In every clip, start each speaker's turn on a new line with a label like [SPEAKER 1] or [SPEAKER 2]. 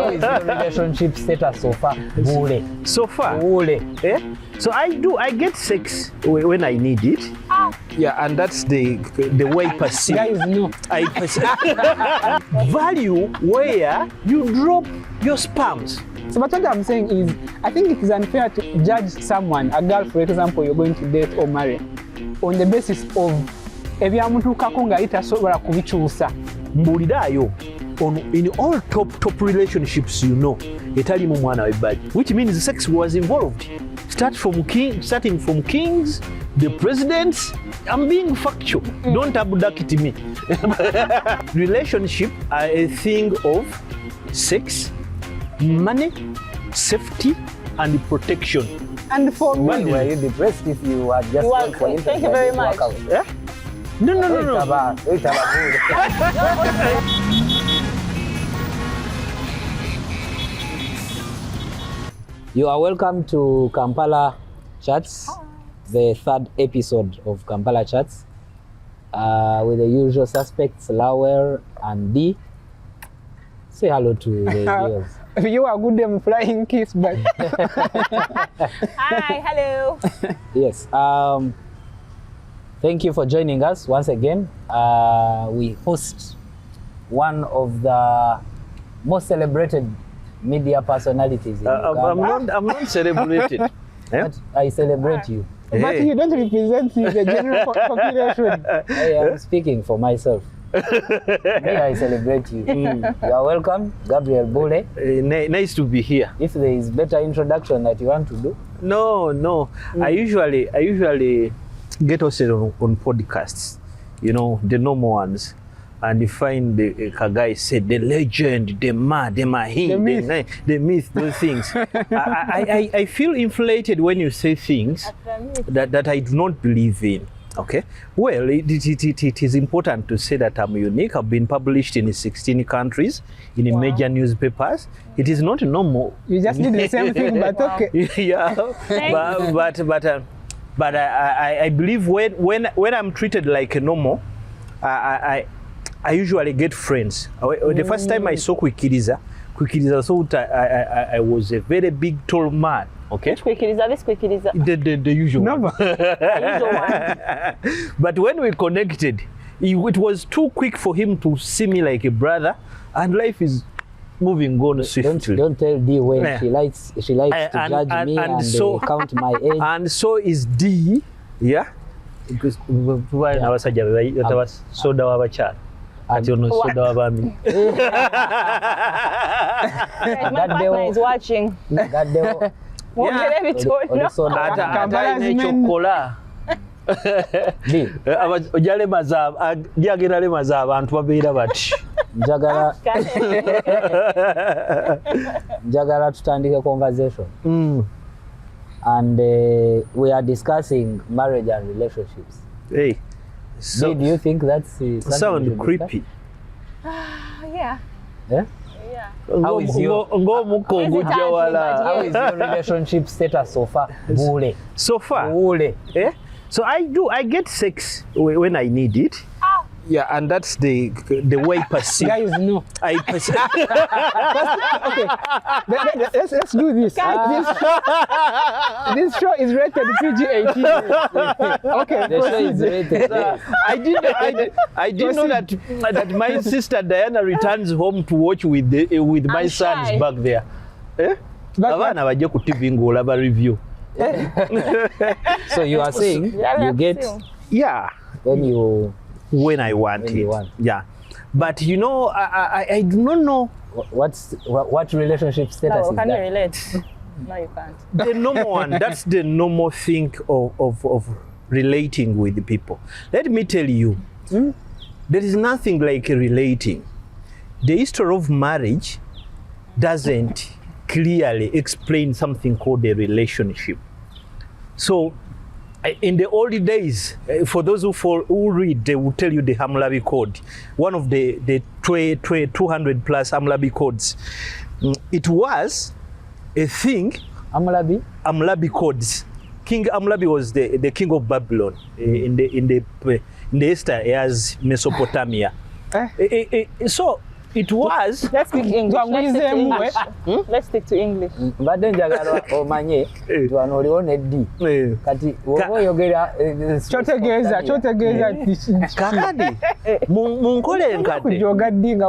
[SPEAKER 1] How is your relationship status so far? Buule.
[SPEAKER 2] So far?
[SPEAKER 1] Buule.
[SPEAKER 2] So I get sex when I need it. Yeah, and that's the way I perceive.
[SPEAKER 1] Guys, no.
[SPEAKER 2] I perceive value where you drop your sperms.
[SPEAKER 3] So but what I'm saying is, I think it is unfair to judge someone, a girl for example, you're going to date or marry, on the basis of ebyamutuukako nga itasobola kubikyusa.
[SPEAKER 2] Mbulirayo, in all top relationships, you know, etali mu mwana w'ebbaji, which means sex was involved. Starting from kings, the presidents. I'm being factual. Don't abduct me. Relationship are a thing of sex, money, safety, and protection.
[SPEAKER 3] And for me,
[SPEAKER 1] Were you depressed if you are just going for interest?
[SPEAKER 4] Thank you very much.
[SPEAKER 2] Yeah? No.
[SPEAKER 1] You are welcome to Kampala Chats, the third episode of Kampala Chats, with the usual suspects, Lawel and D. Say hello to the viewers.
[SPEAKER 3] you are good at flying kiss, but
[SPEAKER 4] Hi, hello.
[SPEAKER 1] Yes. Thank you for joining us once again. We host one of the most celebrated media personalities in Uganda.
[SPEAKER 2] I'm not celebrated.
[SPEAKER 1] But I celebrate you.
[SPEAKER 3] but you don't represent the general population.
[SPEAKER 1] I am speaking for myself. Me, I celebrate you. You are welcome, Gabriel Buule.
[SPEAKER 2] Nice to be here.
[SPEAKER 1] If there is better introduction that you want to do.
[SPEAKER 2] No. I usually get hosted on podcasts, you know, the normal ones, and you find the guy said the legend, the man, the mahin, the myth, those things. I feel inflated when you say things that I do not believe in. Okay, well, it is important to say that I'm unique. I've been published in 16 countries in major newspapers. It is not normal.
[SPEAKER 3] You just did the same thing, but okay.
[SPEAKER 2] Yeah, but I believe when I'm treated like a normal, I usually get friends. The first time I saw Kwikiriza thought I was a very big tall man. Okay. The usual one. But when we connected, it was too quick for him to see me like a brother, and life is moving on swiftly.
[SPEAKER 1] Don't tell D when she likes to judge me and so, count my age.
[SPEAKER 2] And so is D, yeah, because soda wabachara.
[SPEAKER 4] My partner is watching.
[SPEAKER 1] Njagala tutandike conversation. And we are discussing marriage and relationships.
[SPEAKER 2] Hey, so
[SPEAKER 1] do you think that's
[SPEAKER 2] sound creepy?
[SPEAKER 4] Yeah.
[SPEAKER 1] Yeah? How is your relationship status so far? Buule.
[SPEAKER 2] So far?
[SPEAKER 1] Buule.
[SPEAKER 2] So I get sex when I need it. Yeah, and that's the way I perceive.
[SPEAKER 3] Guys, no.
[SPEAKER 2] I perceive.
[SPEAKER 3] Okay, let's do this. This show is rated PG-18. Okay,
[SPEAKER 1] The show is rated.
[SPEAKER 2] I didn't know that my sister Diana returns home to watch with my sons back there. Abana bajja ku TV ng'olaba review.
[SPEAKER 1] So you are saying you get
[SPEAKER 2] when I want it. Yeah, but you know, I do not know
[SPEAKER 1] what relationship status is
[SPEAKER 4] Can
[SPEAKER 1] that?
[SPEAKER 4] you relate? No, you can't.
[SPEAKER 2] The normal one. That's the normal thing of relating with the people. Let me tell you, there is nothing like relating. The history of marriage doesn't clearly explain something called a relationship. So in the old days, for those who read, they will tell you the Hammurabi Code, one of the 200 plus Hammurabi codes. It was a thing. Hammurabi codes. King Hammurabi was the king of Babylon in the Eastern as Mesopotamia. So It was.
[SPEAKER 4] Let's speak English.
[SPEAKER 3] Twangulizeemu,
[SPEAKER 4] Let's stick to English.
[SPEAKER 1] Mbadde njagala omanye nti wano oliwo ne D. Kati woba oyogera
[SPEAKER 3] kyotegeeza
[SPEAKER 2] kakati mu nkola enkadde
[SPEAKER 3] kujoga ddi nga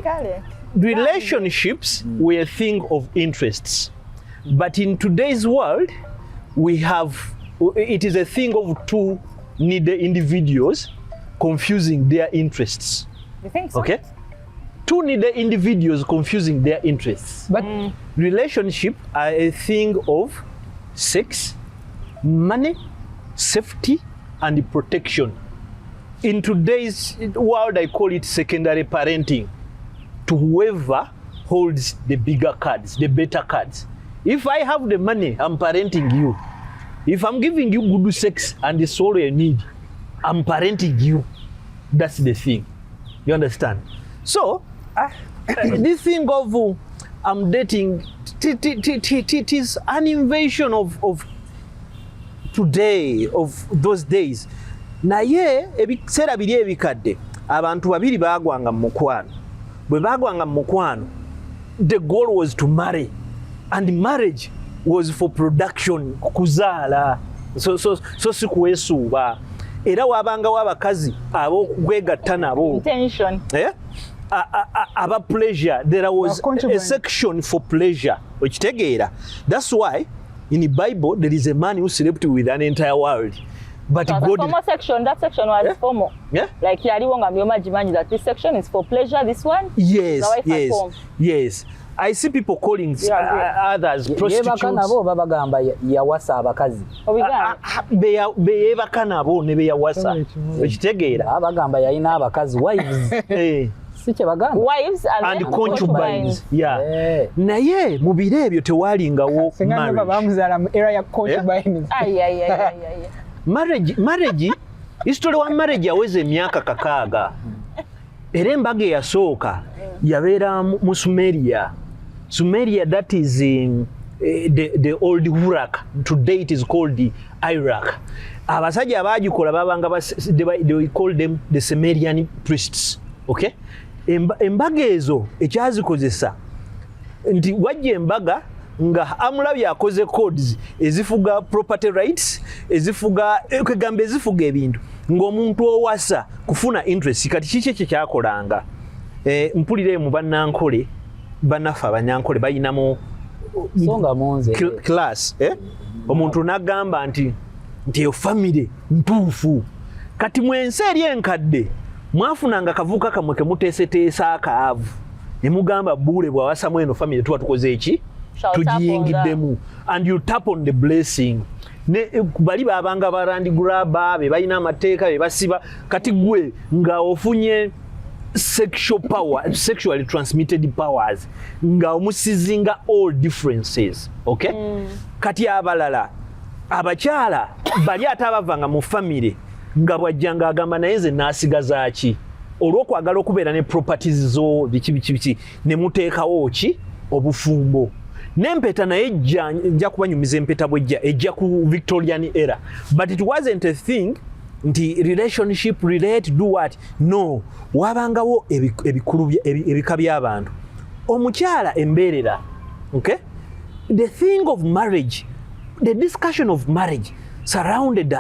[SPEAKER 4] Kale.
[SPEAKER 2] relationships were a thing of interests, but in today's world it is a thing of two needy individuals confusing their interests.
[SPEAKER 4] You think so?
[SPEAKER 2] Okay, two needy individuals confusing their interests.
[SPEAKER 3] But
[SPEAKER 2] Relationship are a thing of sex, money, safety, and protection. In today's world, I call it secondary parenting to whoever holds the bigger cards, the better cards. If I have the money, I'm parenting you. If I'm giving you good sex and it's all you need, I'm parenting you. That's the thing. You understand? So, this thing of I'm dating, it is an invention of today, of those days. Naye ebiseera biri ebikadde abantu babiri baagwanga mu mukwano. Bwe baagwanga mu mukwano, the goal was to marry, and marriage was for production, kuzaala. So si kwesuuba. Era waabangawo abakazi ab'okwegatta nabo.
[SPEAKER 4] Intention.
[SPEAKER 2] Aba pleasure. There was a section for pleasure. Okitegeera. That's why in the Bible there is a man who slept with an entire world. But
[SPEAKER 4] So
[SPEAKER 2] God,
[SPEAKER 4] formal section, that section was formal.
[SPEAKER 2] Yeah.
[SPEAKER 4] Like yaliwonga myomajimanyi that this section is for pleasure, this one?
[SPEAKER 2] yes,
[SPEAKER 4] The wife at home.
[SPEAKER 2] yes. I see people calling others
[SPEAKER 1] yebaka
[SPEAKER 2] prostitutes.
[SPEAKER 1] nabo babagamba yawasa abakazi.
[SPEAKER 4] Obigana.
[SPEAKER 2] Beyebaka nabo ne beyawasa. Okitegeera.
[SPEAKER 1] Abagamba yalina abakazi wives. Si kye bagamba.
[SPEAKER 4] Wives and then
[SPEAKER 2] concubines. Yeah. Naye mu biro ebyo tewalingawo
[SPEAKER 3] singa nova
[SPEAKER 2] marriage.
[SPEAKER 3] bamuzaala mu era ya concubines.
[SPEAKER 4] Ay.
[SPEAKER 2] Marriage history wa marriage yaweza emyaka 6. Era embaga eyasooka yabeera mu Sumeria, that is in the old Iraq. Today it is called the Iraq. Abasajja abagikola babanga they call them the Sumerian priests. Okay? Embaga ezo ekyazikozesa nti wajja embaga nga amulabye akoze codes ezifuga property rights, ezifuga kwegamba ezifuga ebintu ng'omuntu owasa kufuna interest. Kati kiki kyakolanga mpulire mu bannankole bannafa abanyankole bayinamu
[SPEAKER 1] Songa munze.
[SPEAKER 2] class omuntu n'agamba nti eyo family ntuufu. Kati mwensi eri enkadde mwafunanga kavuka kamwe ke muteeseteesa akaavu ne mugamba Buule bw'awasamu eno family tuba tukoze eki tugiyingiddemu, and you tap on the blessing. Ne bali babanga barandi graba be balina amateeka be basiba. Kati gwe nga ofunye sexual power, sexually transmitted powers, nga omusizinga all differences. Okay? Kati abalala abakyala bali atabavanga mu family nga bwajjanga agamba naye nze naasigaza ki olw'okwagala okubeera ne properties zo biki ne muteekawo ki obufumbo. N'empeta naye ejja kubanyumiza empeta bwejja ejja ku Victorian era, but it wasn't a thing nti relationship relate do what. No, wabangawo ebikulu ebika by'abantu. Omukyala embeerera. Okay? The thing of marriage, the discussion of marriage surrounded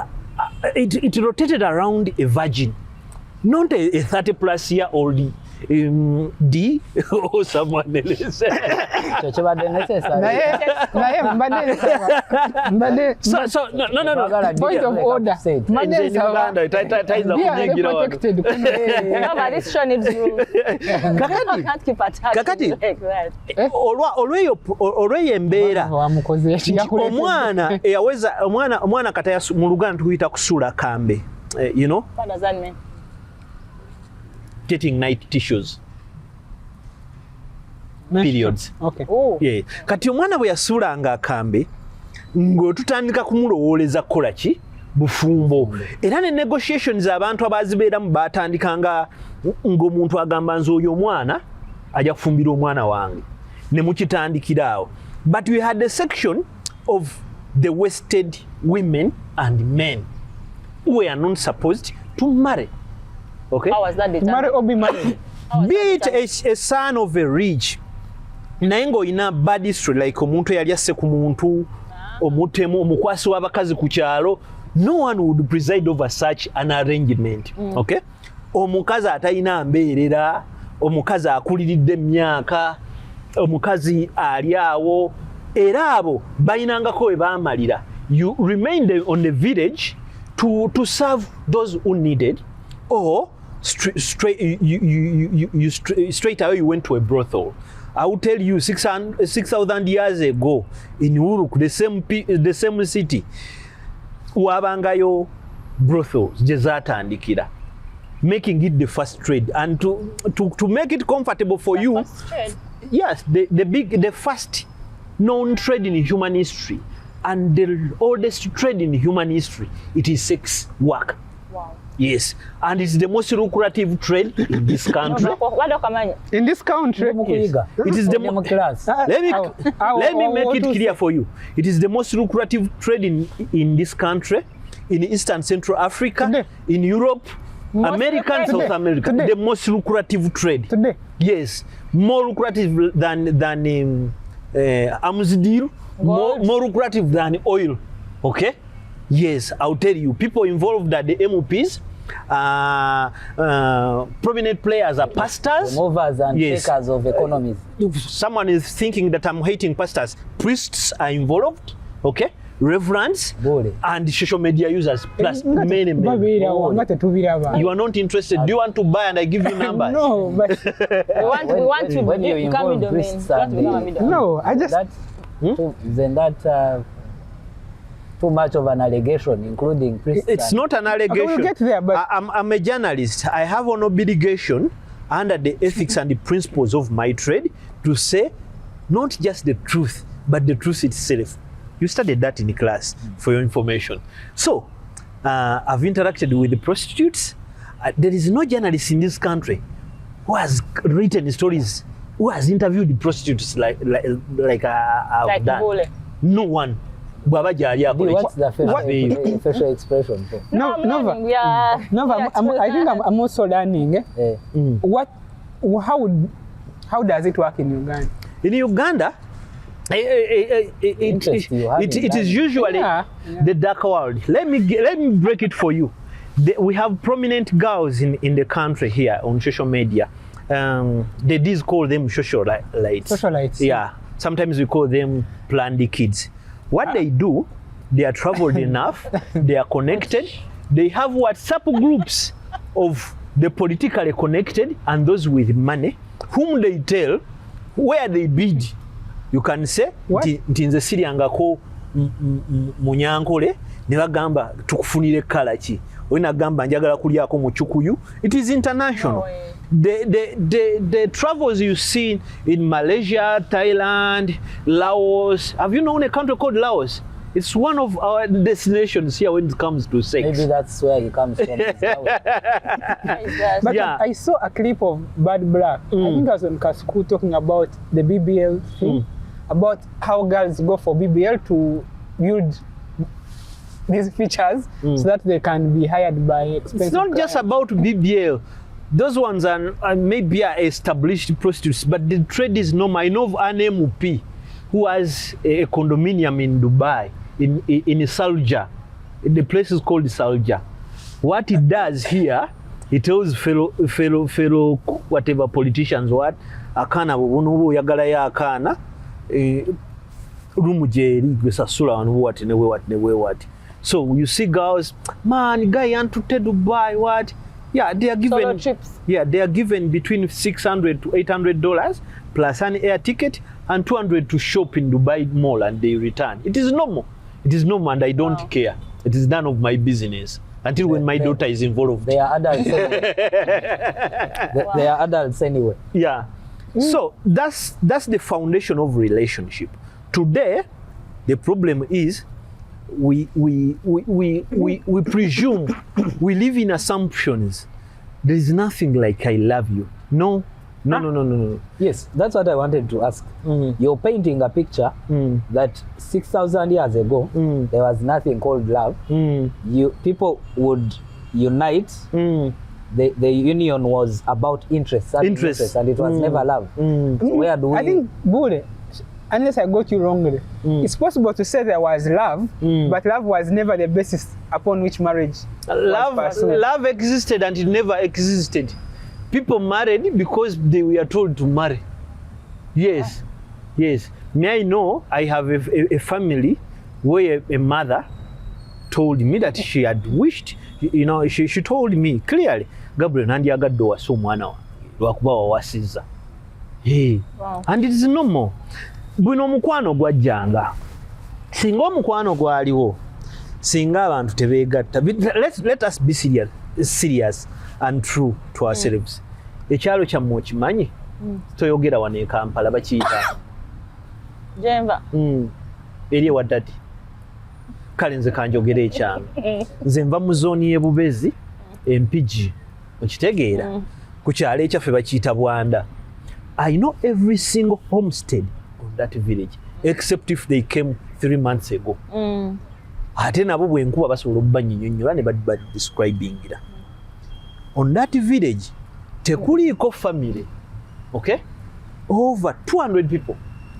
[SPEAKER 2] it rotated around a virgin, not a 30-plus-year-old D or someone else.
[SPEAKER 1] Kyekibadde necessary.
[SPEAKER 3] naye mbadde
[SPEAKER 2] So no.
[SPEAKER 3] point of order. Mbadde nsaba be protected.
[SPEAKER 4] No, but this show needs rules. You can't keep attacking
[SPEAKER 2] Kakati.
[SPEAKER 4] like that.
[SPEAKER 2] olweyo embeera
[SPEAKER 3] wamukoze
[SPEAKER 2] nti omwana eyaweza omwana kataya mu Luganda tuyita kusula kambe. You know,
[SPEAKER 4] What does that mean?
[SPEAKER 2] getting night tissues, periods.
[SPEAKER 3] Okay.
[SPEAKER 4] Oh.
[SPEAKER 2] Yeah. Kati omwana bwe yasuulanga akambe ng'otutandika kumulowooleza kukola ki bufumbo. Era ne negotiations abantu abazibeeramu baatandikanga ng'omuntu agamba nze oyo omwana ajja kufumbira omwana wange ne mukitandikira awo. But we had a section of the wasted women and men who were not supposed to marry. Okay?
[SPEAKER 4] How was that
[SPEAKER 3] Marry
[SPEAKER 4] determined?
[SPEAKER 3] or be married.
[SPEAKER 2] be it a son of a rich naye ng'olina bad history like omuntu eyali asse ku muntu omutemu omukwasi w'abakazi ku kyalo, no one would preside over such an arrangement. Okay, omukazi atalina mbeerera, omukazi akuliridde emyaka, omukazi ali awo, era abo bayinangako we baamalira. You remained on the village to serve those who needed, or straight away you went to a brothel. I will tell you 6,000 years ago in Uruk, the same city, wabangayo brothels gye zaatandikira, making it the first trade. And to make it comfortable for
[SPEAKER 4] The
[SPEAKER 2] you,
[SPEAKER 4] first trade.
[SPEAKER 2] yes, the first known trade in human history and the oldest trade in human history, it is sex work.
[SPEAKER 4] Wow.
[SPEAKER 2] Yes, and it's the most lucrative trade in this country.
[SPEAKER 3] In this country,
[SPEAKER 2] It is the
[SPEAKER 1] class.
[SPEAKER 2] let me make it clear for you. It is the most lucrative trade in this country, in Eastern Central Africa,
[SPEAKER 3] Today.
[SPEAKER 2] in Europe,
[SPEAKER 4] Most
[SPEAKER 2] America and
[SPEAKER 4] lucrative.
[SPEAKER 2] South America.
[SPEAKER 3] Today.
[SPEAKER 2] The most lucrative trade.
[SPEAKER 3] today.
[SPEAKER 2] Yes, more lucrative than Amsdil, more lucrative than oil. Okay? Yes, I'll tell you. People involved are the MOPs, prominent players are pastors.
[SPEAKER 1] Movers and
[SPEAKER 2] Yes.
[SPEAKER 1] shakers of economies.
[SPEAKER 2] If someone is thinking that I'm hating pastors, priests are involved, okay? Reverends
[SPEAKER 1] Buule.
[SPEAKER 2] and social media users, plus many.
[SPEAKER 3] Babirawo, nga tetubiraba.
[SPEAKER 2] You are not interested. Do you want to buy and I give you numbers?
[SPEAKER 3] No, but
[SPEAKER 4] We want to
[SPEAKER 1] when you
[SPEAKER 4] become
[SPEAKER 1] involve
[SPEAKER 4] middlemen.
[SPEAKER 1] priests
[SPEAKER 4] We want to
[SPEAKER 1] and
[SPEAKER 4] become a middleman.
[SPEAKER 3] no, I just
[SPEAKER 1] That, then that too much of an allegation, including priests.
[SPEAKER 2] It's
[SPEAKER 1] and-
[SPEAKER 2] not an allegation.
[SPEAKER 3] we'll get there, but-
[SPEAKER 2] I'm a journalist. I have an obligation under the ethics and the principles of my trade to say not just the truth, but the truth itself. You studied that in class for your information. So, I've interacted with the prostitutes. There is no journalist in this country who has written stories, who has interviewed the prostitutes like I've
[SPEAKER 4] Like
[SPEAKER 2] done.
[SPEAKER 4] Buule.
[SPEAKER 2] No one. Baba Jali Akole.
[SPEAKER 1] What's the facial expression? For?
[SPEAKER 3] No,
[SPEAKER 4] I'm
[SPEAKER 3] Nova.
[SPEAKER 4] learning. We are.
[SPEAKER 3] Nova, I think I'm also learning.
[SPEAKER 1] Eh,
[SPEAKER 3] How does it work in Uganda?
[SPEAKER 2] In Uganda,
[SPEAKER 1] Interesting, you have
[SPEAKER 2] it
[SPEAKER 1] it
[SPEAKER 2] is usually
[SPEAKER 3] Yeah.
[SPEAKER 2] the dark world. Let me break it for you. We have prominent girls in the country here on social media. They did call them socialites.
[SPEAKER 3] Socialites.
[SPEAKER 2] Yeah. Sometimes we call them plandy kids. What they do, they are traveled enough, they are connected, they have WhatsApp groups of the politically connected and those with money, whom they tell where they bid. You can say,
[SPEAKER 3] What?
[SPEAKER 2] nti nze siryangako munyankole ne bagamba tukufunire kala ki, we nagamba njagala kulyako mu Kikuyu. It is international.
[SPEAKER 4] No way.
[SPEAKER 2] The travels you see in Malaysia, Thailand, Laos. Have you known a country called Laos? It's one of our destinations here when it comes to sex.
[SPEAKER 1] maybe that's where he comes from.
[SPEAKER 3] But
[SPEAKER 2] Yeah.
[SPEAKER 3] I saw a clip of Bad Black. I think I was on Kasku talking about the BBL thing, about how girls go for BBL to build these features so that they can be hired by expensive
[SPEAKER 2] It's not just
[SPEAKER 3] clients.
[SPEAKER 2] about BBL. Those ones are maybe are established prostitutes, but the trade is normal. I know of an MOP who has a condominium in Dubai, in Salja. The place is called Salja. What he does here, he tells fellow whatever politicians what akana bonobo yagala ya akana rumu jeri gwesasula wanu what ne what. So you see girls, man, guy want to Dubai what? Yeah, they are given.
[SPEAKER 4] Solo trips.
[SPEAKER 2] Yeah, they are given between $600 to $800 plus an air ticket and $200 to shop in Dubai Mall and they return. It is normal. It is normal and I don't care. It is none of my business until when my daughter is involved.
[SPEAKER 1] They are adults anyway. They are adults anyway.
[SPEAKER 2] Yeah. So that's the foundation of relationship. Today, the problem is we presume, we live in assumptions. There is nothing like I love you. No.
[SPEAKER 1] Yes, that's what I wanted to ask. You're painting a picture that 6,000 years ago, there was nothing called love. People would unite, the union was about interest and it was never love. So where do we...
[SPEAKER 3] I think, Buule, unless I got you wrongly, it's possible to say there was love, but love was never the basis upon which marriage was pursued.
[SPEAKER 2] Love existed and it never existed. People married because they were told to marry. Yes, yes. May I know, I have a family where a mother told me that she had wished, you know, she told me clearly, Gabriel, nandiyagadde owase omwana wange lwakuba wawasizza. Hey. Wow. And it is normal. Buno omukwano gwajjanga. Singa omukwano gwaliwo, singa abantu tebeegatta. Let us be serious and true to ourselves. Ekyalo kyammwe okimanyi? Toyogera wano e Kampala bakiyita.
[SPEAKER 4] Jemba.
[SPEAKER 2] Eri ewaddati. Kale nze kanjogera ekyange. Nze nva mu zooni y'e Bubezi, Empigi. Okitegeera? Ku kyalo ekyaffe bakiyita Bwanda. I know every single homestead of that village, except if they came 3 months ago. Ate nabo bwenkuba basobola okubanyinyonnyola ne badescribing it. On that village, tekuliiko family, okay? Over 200 people.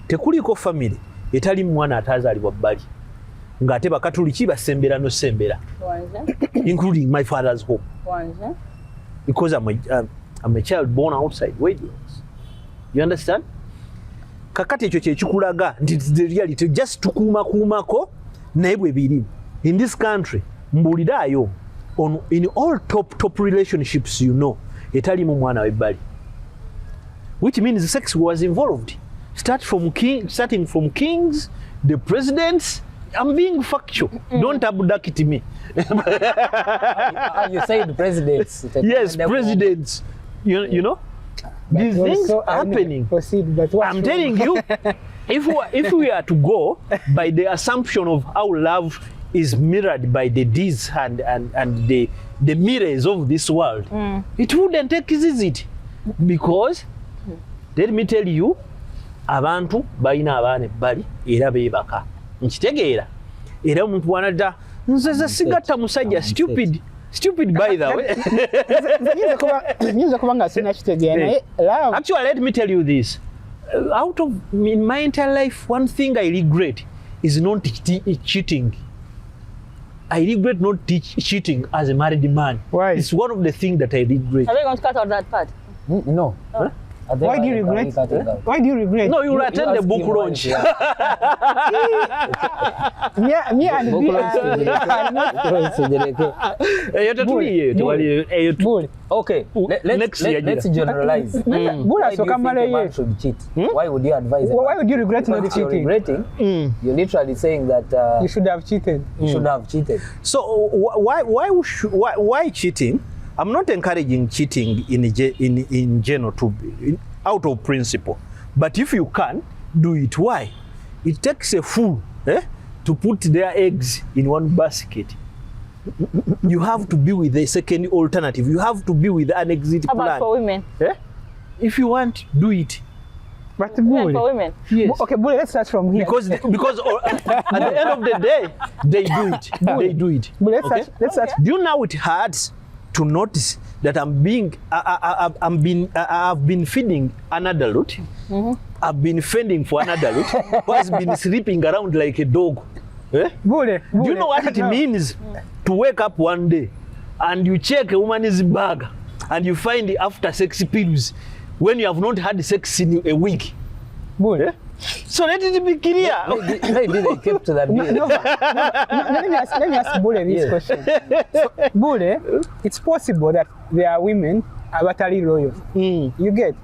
[SPEAKER 2] Tekuliiko family etali mwana atazaalibwa bbali. Ng'ate bakatuliki basembera no sembera. Including my father's home. Because I'm a child born outside wedlock. You understand? Kakati ekyo kyekikulaga nti the reality just tukuumakuumako naye bwe biri. In this country, mbuliraayo in all top relationships you know, etalimu mwana w'ebbali. Which means sex was involved. Starting from kings, the presidents. I'm being factual. Don't abduct me.
[SPEAKER 1] You said presidents.
[SPEAKER 2] Yes, presidents. You know? These things happening.
[SPEAKER 3] Proceed, but
[SPEAKER 2] I'm telling you, if we are to go by the assumption of how love is mirrored by the deeds and the mirrors of this world, it wouldn't exist. Because, let me tell you, abantu balina abaana ebbali era beebaka. Nkitegeera. Era omuntu bw'anadda nze sigatta musajja stupid by the way. Actually, let me tell you this. In my entire life, one thing I regret is not cheating. I regret not cheating as a married man.
[SPEAKER 3] Why?
[SPEAKER 2] It's one of the things that I regret.
[SPEAKER 4] Are we going to cut out that part?
[SPEAKER 1] No.
[SPEAKER 2] Huh?
[SPEAKER 3] Why do you regret? Why do you regret?
[SPEAKER 2] No, you will attend the book launch.
[SPEAKER 3] Me and
[SPEAKER 1] Bull. Okay, let's generalize. Why do you think a man should cheat? Why would you advise him?
[SPEAKER 3] Why would you regret not
[SPEAKER 1] If you're
[SPEAKER 3] cheating?
[SPEAKER 1] regretting, you're literally saying that
[SPEAKER 3] You should have cheated.
[SPEAKER 1] you should have cheated.
[SPEAKER 2] So why cheating? I'm not encouraging cheating in general out of principle. But if you can, do it. Why? It takes a fool to put their eggs in one basket. You have to be with a second alternative. You have to be with an exit
[SPEAKER 4] How
[SPEAKER 2] plan.
[SPEAKER 4] about for women?
[SPEAKER 2] If you want, do it.
[SPEAKER 3] But
[SPEAKER 4] For
[SPEAKER 3] Bull,
[SPEAKER 4] women.
[SPEAKER 2] Yes.
[SPEAKER 3] okay, Bull, let's start from here.
[SPEAKER 2] Because at the end of the day, they do it. They do it.
[SPEAKER 3] Bull, let's
[SPEAKER 2] Okay?
[SPEAKER 3] start.
[SPEAKER 2] Do you know it hurts to notice that I've been feeding an adult. I've been fending for an adult who has been sleeping around like a dog.
[SPEAKER 3] Bull,
[SPEAKER 2] Do you know what it means to wake up one day and you check a woman's bag and you find after sex pills when you have not had sex in a week?
[SPEAKER 3] Bull.
[SPEAKER 2] So let it be clear.
[SPEAKER 1] Maybe they kept that bill.
[SPEAKER 3] Let me ask Bull this question. So, Bull, it's possible that there are women are utterly loyal. You get?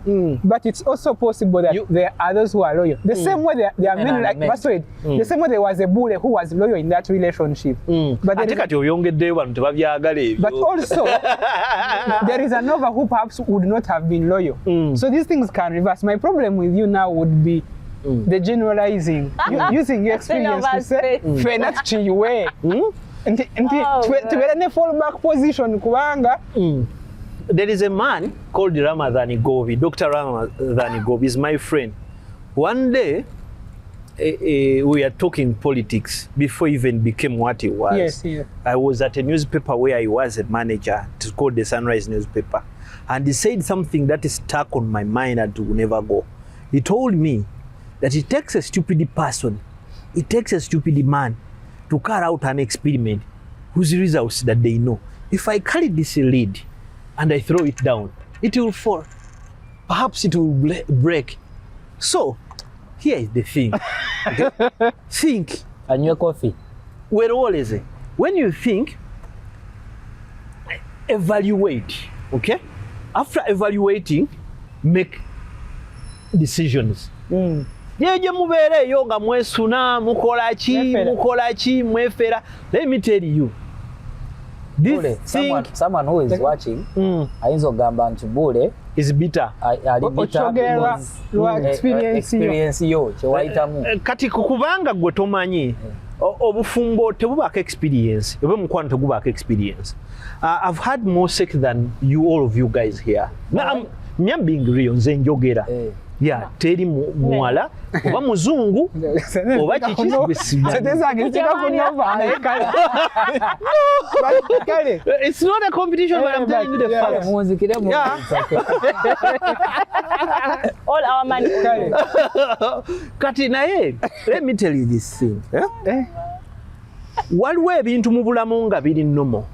[SPEAKER 3] But it's also possible that there are others who are loyal. The same way there are men like Baswed. The same way there was a Bull who was loyal in that relationship. But also, there is another who perhaps would not have been loyal. So these things can reverse. My problem with you now would be the generalizing, using your experience to say, "Fenat chiwe." To a fallback position, kubanga.
[SPEAKER 2] There is a man called Ramadhani Govi. Dr. Ramadhani Govi is my friend. One day, we are talking politics before he even became what he was.
[SPEAKER 3] Yes, yes.
[SPEAKER 2] I was at a newspaper where he was a manager. It's called the Sunrise newspaper. And he said something that is stuck on my mind and will never go. He told me that it takes a stupid person, it takes a stupid man to carry out an experiment whose results that they know. If I carry this lead and I throw it down, it will fall. Perhaps it will break. So, here is the thing. Okay? Think.
[SPEAKER 1] And your coffee.
[SPEAKER 2] We're always, when you think, evaluate. Okay? After evaluating, make decisions. Yeje mubeereyo nga mwesuna mukola ki mwefera. Let me tell you.
[SPEAKER 1] Buule, someone who is watching, ayinza ogamba nti Buule
[SPEAKER 2] is bitter.
[SPEAKER 1] Ali bitter because experience yo kyewayitamu.
[SPEAKER 2] Kati kubanga gwe tomanyi obufumbo tebubaako experience. Oba mukwano tegubaako experience. I've had more sex than all of you guys here. Now, I'm being real, nze njogera. Yeah, teri muwala oba muzungu oba kiki it's not a competition, but I'm telling you the facts.
[SPEAKER 4] All our money.
[SPEAKER 2] Kati naye, let me tell you this thing. Waliwo ebintu mu bulamu nga biri nnomo.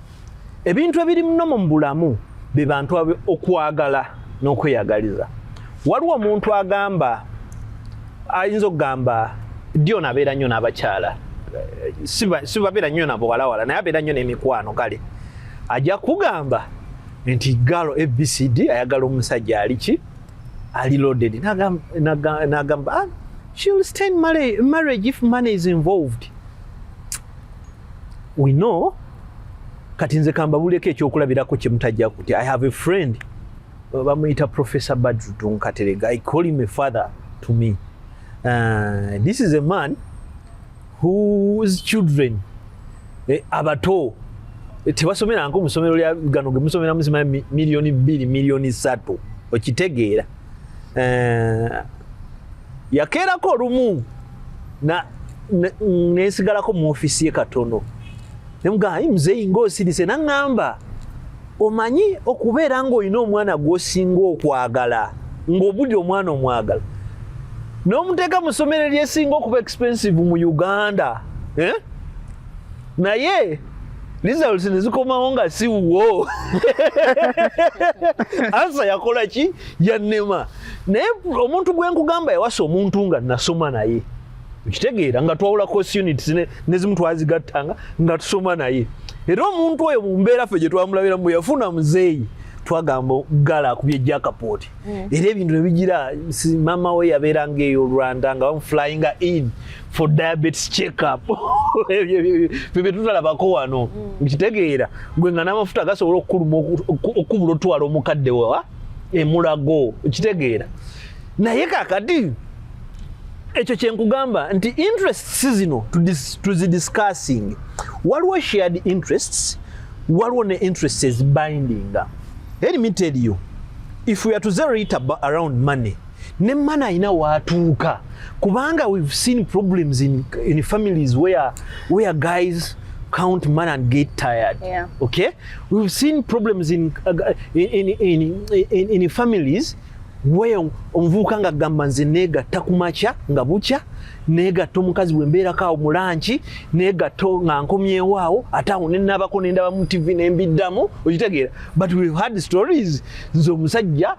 [SPEAKER 2] Ebintu ebiri nnomo mu bulamu be bantu okwagala n'okweyagaliza. Waliwo omuntu agamba ayinza okugamba dio nabeera nnyo n'abakyala sibabeera nnyo nabawalawala naye abeera nnyo n'emikwano kale ajja kugamba nti galo ABCD ayagala omusajja aliki ali loaded n'agamba she'll stay in marriage if money is involved. We know kati nze kambabuleko ekyokulabirako kye mutajja kuti I have a friend bamuyita Professor Badru Tunkaterega. I call him a father to me. This is a man whose children abato tebasomera nko musomero lya gano ge musomera muzima milioni 2 milioni 3 okitegeera yakerako olumu nesigalako mu ofisi ye katono nemuga mzeyi ng'osirise nangamba omanyi okubeera ng'olina omwana gw'osinga okwagala ng'obudde omwana omwagala n'omuteeka mu ssomero lyesinga okuba expensive mu Uganda naye results ne zikomawo nga si wuwo ansa yakola ki yannema naye omuntu gwe nkugamba yawasa omuntu nga nasoma naye okitegeera nga twawula course units ne zimu twazigattanga nga tusoma naye era omuntu oyo mu mbeera ffe gye twamulabira mu yafuna muzeeyi twagamba gala akubye jackpot era ebintu ne bigira mama we yabeeranga eyo Rwanda nga flying in for diabetes check up bye tutalabako wano nkitegeera gwe nga n'amafuta gasobola okubula otwala omukadde wa emulago okitegeera naye kakati ekyo kyenkugamba nti interests zino tuzidiscussing waliwo shared interests waliwo ne interests binding. Let me tell you, if we are to zero it around money, ne mana ina watuka kubanga we've seen problems in families where guys count money and get tired.
[SPEAKER 4] Yeah.
[SPEAKER 2] Okay, we've seen problems in families where omuvubuka nga gamba nze neegatta kumakya nga bukya neegatta omukazi wembeerako awo mu lanchi neegatta nga nkomyewo awo ate awo nenabako nendaba mu TV nembiddamu okitegeera but we've had stories nze omusajja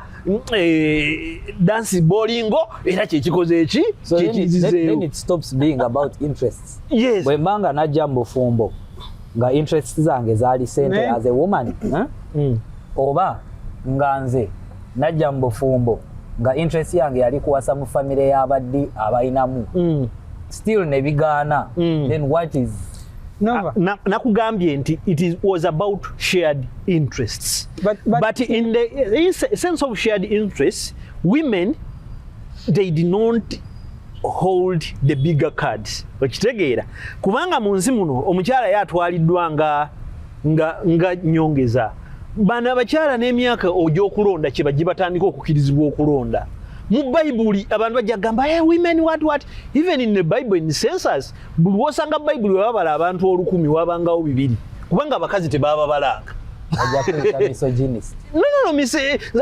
[SPEAKER 2] dansi bolingo era kyekikoze eki
[SPEAKER 1] then it stops being about interests.
[SPEAKER 2] Yes.
[SPEAKER 1] Bwembanga najja mu bufumbo nga interests zange zaali sente as a woman oba nga nze najja mu bufumbo nga interest yange yali kuwasa mu family y'abaddi abayinamu still ne bigaana then what is
[SPEAKER 2] nakugambye nti it was about shared interests but in the sense of shared interests women they did not hold the bigger cards okitegeera kubanga mu nsi muno omukyala yatwaliddwa nga nyongeza bana abakyala n'emyaka ogyokulonda kye bajje batandika okukirizibwa okulonda mu Bible abantu bajja gamba hey, women what even in the Bible in the census buli wosanga Bible wabala abantu 10 wabangawo 2 kubanga abakazi tebaba balanga.
[SPEAKER 1] Misogynist.
[SPEAKER 2] No,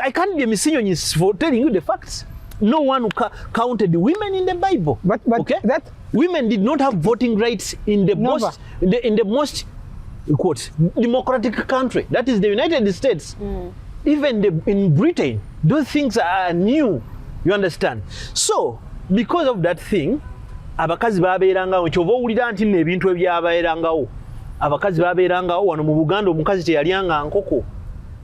[SPEAKER 2] I can't be a misogynist for telling you the facts. No one counted the women in the Bible.
[SPEAKER 3] But
[SPEAKER 2] okay?
[SPEAKER 3] that
[SPEAKER 2] Women did not have voting rights in the most in the most quote democratic country. That is the United States. Even in Britain, those things are new. You understand? So because of that thing, abakazi babeerangawo kyova owulira nti n'ebintu ebyabaerangawo. Abakazi babeerangawo wano mu Buganda omukazi teyalyanga nkoko.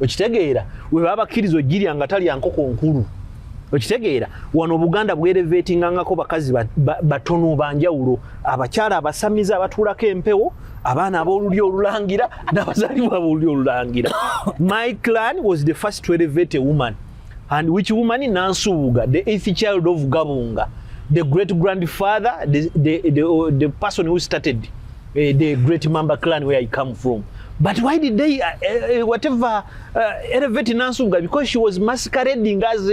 [SPEAKER 2] Okitegeera we babakkiriza ogiryanga talya nkoko nkulu. Okitegeera wano Buganda bwerevetingangako bakazi batono banjawulo abakyala abasamiza abatuulako empewo abaana ab'olulyo olulangira n'abazaalibwa ab'olulyo olulangira. My clan was the first to elevate a woman, and which woman in Nansubuga, the 8th child of Gabunga, the great grandfather, the person who started the Great Mamba clan where I come from. But why did they elevate Nansubuga? Because she was masquerading as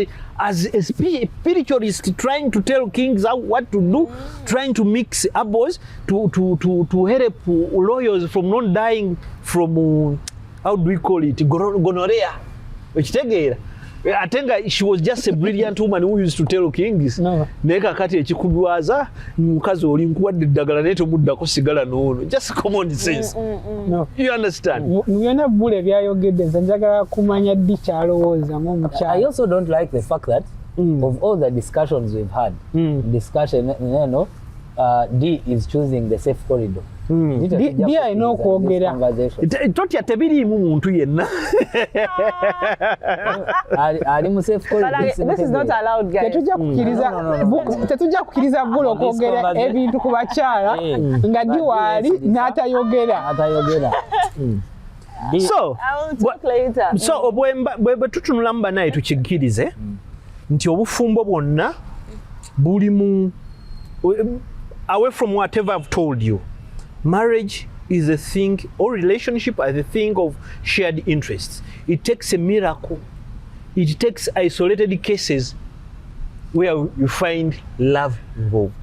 [SPEAKER 2] a spiritualist, trying to tell kings what to do, trying to mix apples to help lawyers from not dying from how do we call it, gonorrhea. I think she was just a brilliant woman who used to tell kings. Neka kati ekikubwaza mukazi oli nkuwadde eddagala naye tomuddako sigala n'ono. Just common sense.
[SPEAKER 3] No.
[SPEAKER 2] You understand?
[SPEAKER 3] Muyona Buule byayogedde nze njagala kumanya ddi kyalowooza ng'omukyala.
[SPEAKER 1] I also don't like the fact that of all the discussions we've had, discussion, you know, D is choosing the safe corridor.
[SPEAKER 3] Di alina okwogera.
[SPEAKER 2] Totya tebiriimu muntu yenna.
[SPEAKER 1] Ali mu safe corridor.
[SPEAKER 4] This is not allowed, guys.
[SPEAKER 3] Tetujja kukkiriza Buule okwogera ebintu ku bakyala nga Di waali n'atayogera.
[SPEAKER 2] So,
[SPEAKER 4] I will talk later.
[SPEAKER 2] So bwe tutunula mu banaye tukikkirize nti obufumbo bwonna buli mu away from whatever I've told you. Marriage is a thing, or relationship as a thing of shared interests. It takes a miracle. It takes isolated cases where you find love involved.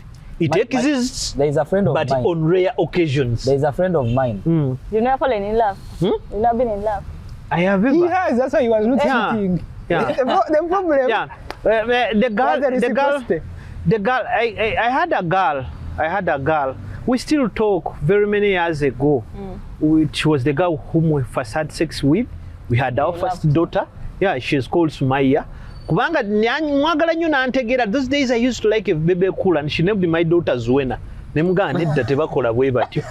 [SPEAKER 2] It exists,
[SPEAKER 1] there is a friend of
[SPEAKER 2] but
[SPEAKER 1] mine.
[SPEAKER 2] on rare occasions.
[SPEAKER 1] There is a friend of mine.
[SPEAKER 4] You've never fallen in love? You've never been in love?
[SPEAKER 2] I have ever.
[SPEAKER 3] He has, that's why he was not cheating.
[SPEAKER 2] Yeah.
[SPEAKER 3] The problem.
[SPEAKER 2] Yeah. The girl. I had a girl. We still talk very many years ago, which was the girl whom we first had sex with. We had our first daughter. Yeah, she's called Sumaya. Kubanga mwagala nnyo nantegeera. Those days I used to like a baby cool, and she named my daughter Zuena. Nemugana nedda tebakola bwe batyo.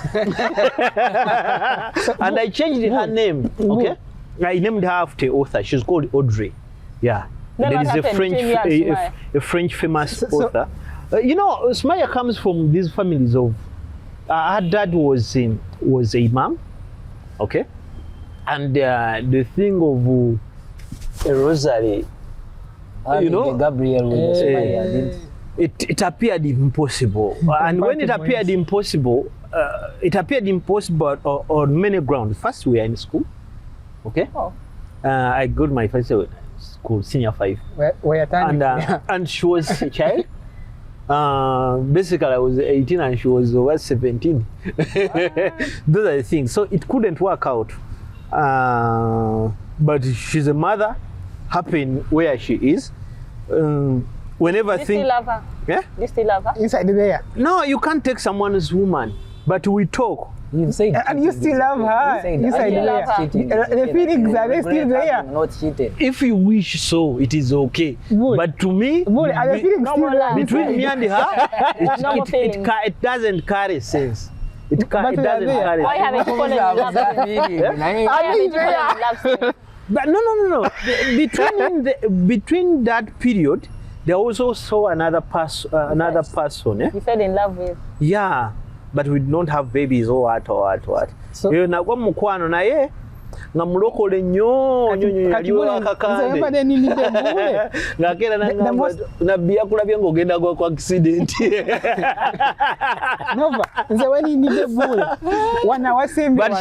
[SPEAKER 2] And I changed her name. Okay, I named her after author. She's called Audrey. Yeah, there is a French famous author. You know, Sumaya comes from these families of. Her dad was a imam, okay, and the thing of a rosary, you know,
[SPEAKER 1] Gabriel Buule,
[SPEAKER 2] it appeared impossible, and when it appeared impossible, on many grounds. First, we were in school, okay. I got my first school, senior 5, and she was a child. Basically I was 18 and she was over 17. Those are the things. So it couldn't work out. But she's a mother, happy where she is. Whenever
[SPEAKER 4] Do you still love her?
[SPEAKER 2] Yeah?
[SPEAKER 4] Do you still love her?
[SPEAKER 3] Inside there.
[SPEAKER 2] No, you can't take someone's woman, but we talk.
[SPEAKER 1] You said
[SPEAKER 3] And you still love her. Inside there. The feelings are still there.
[SPEAKER 1] Not cheated.
[SPEAKER 2] If you wish so, it is okay.
[SPEAKER 3] Bull.
[SPEAKER 2] But to me,
[SPEAKER 3] Bull, are the feelings still there?
[SPEAKER 2] between me and her,
[SPEAKER 4] Normal feelings.
[SPEAKER 2] it doesn't carry sense. It doesn't carry
[SPEAKER 4] Why
[SPEAKER 2] sense.
[SPEAKER 4] haven't you fallen in love? Why haven't you fallen in love still?
[SPEAKER 2] But no. Between that period, there was also another person.
[SPEAKER 4] You fell in love with?
[SPEAKER 2] Yeah, but we don't have babies or what.
[SPEAKER 3] So-
[SPEAKER 2] Nagwa mukwano naye nga mulokole nnyo yaliwo akakande ng'akeera nabbi yakulabye ng'ogenda ku accident.
[SPEAKER 3] Nova, nze when need Buule. Wana wasembe.
[SPEAKER 2] But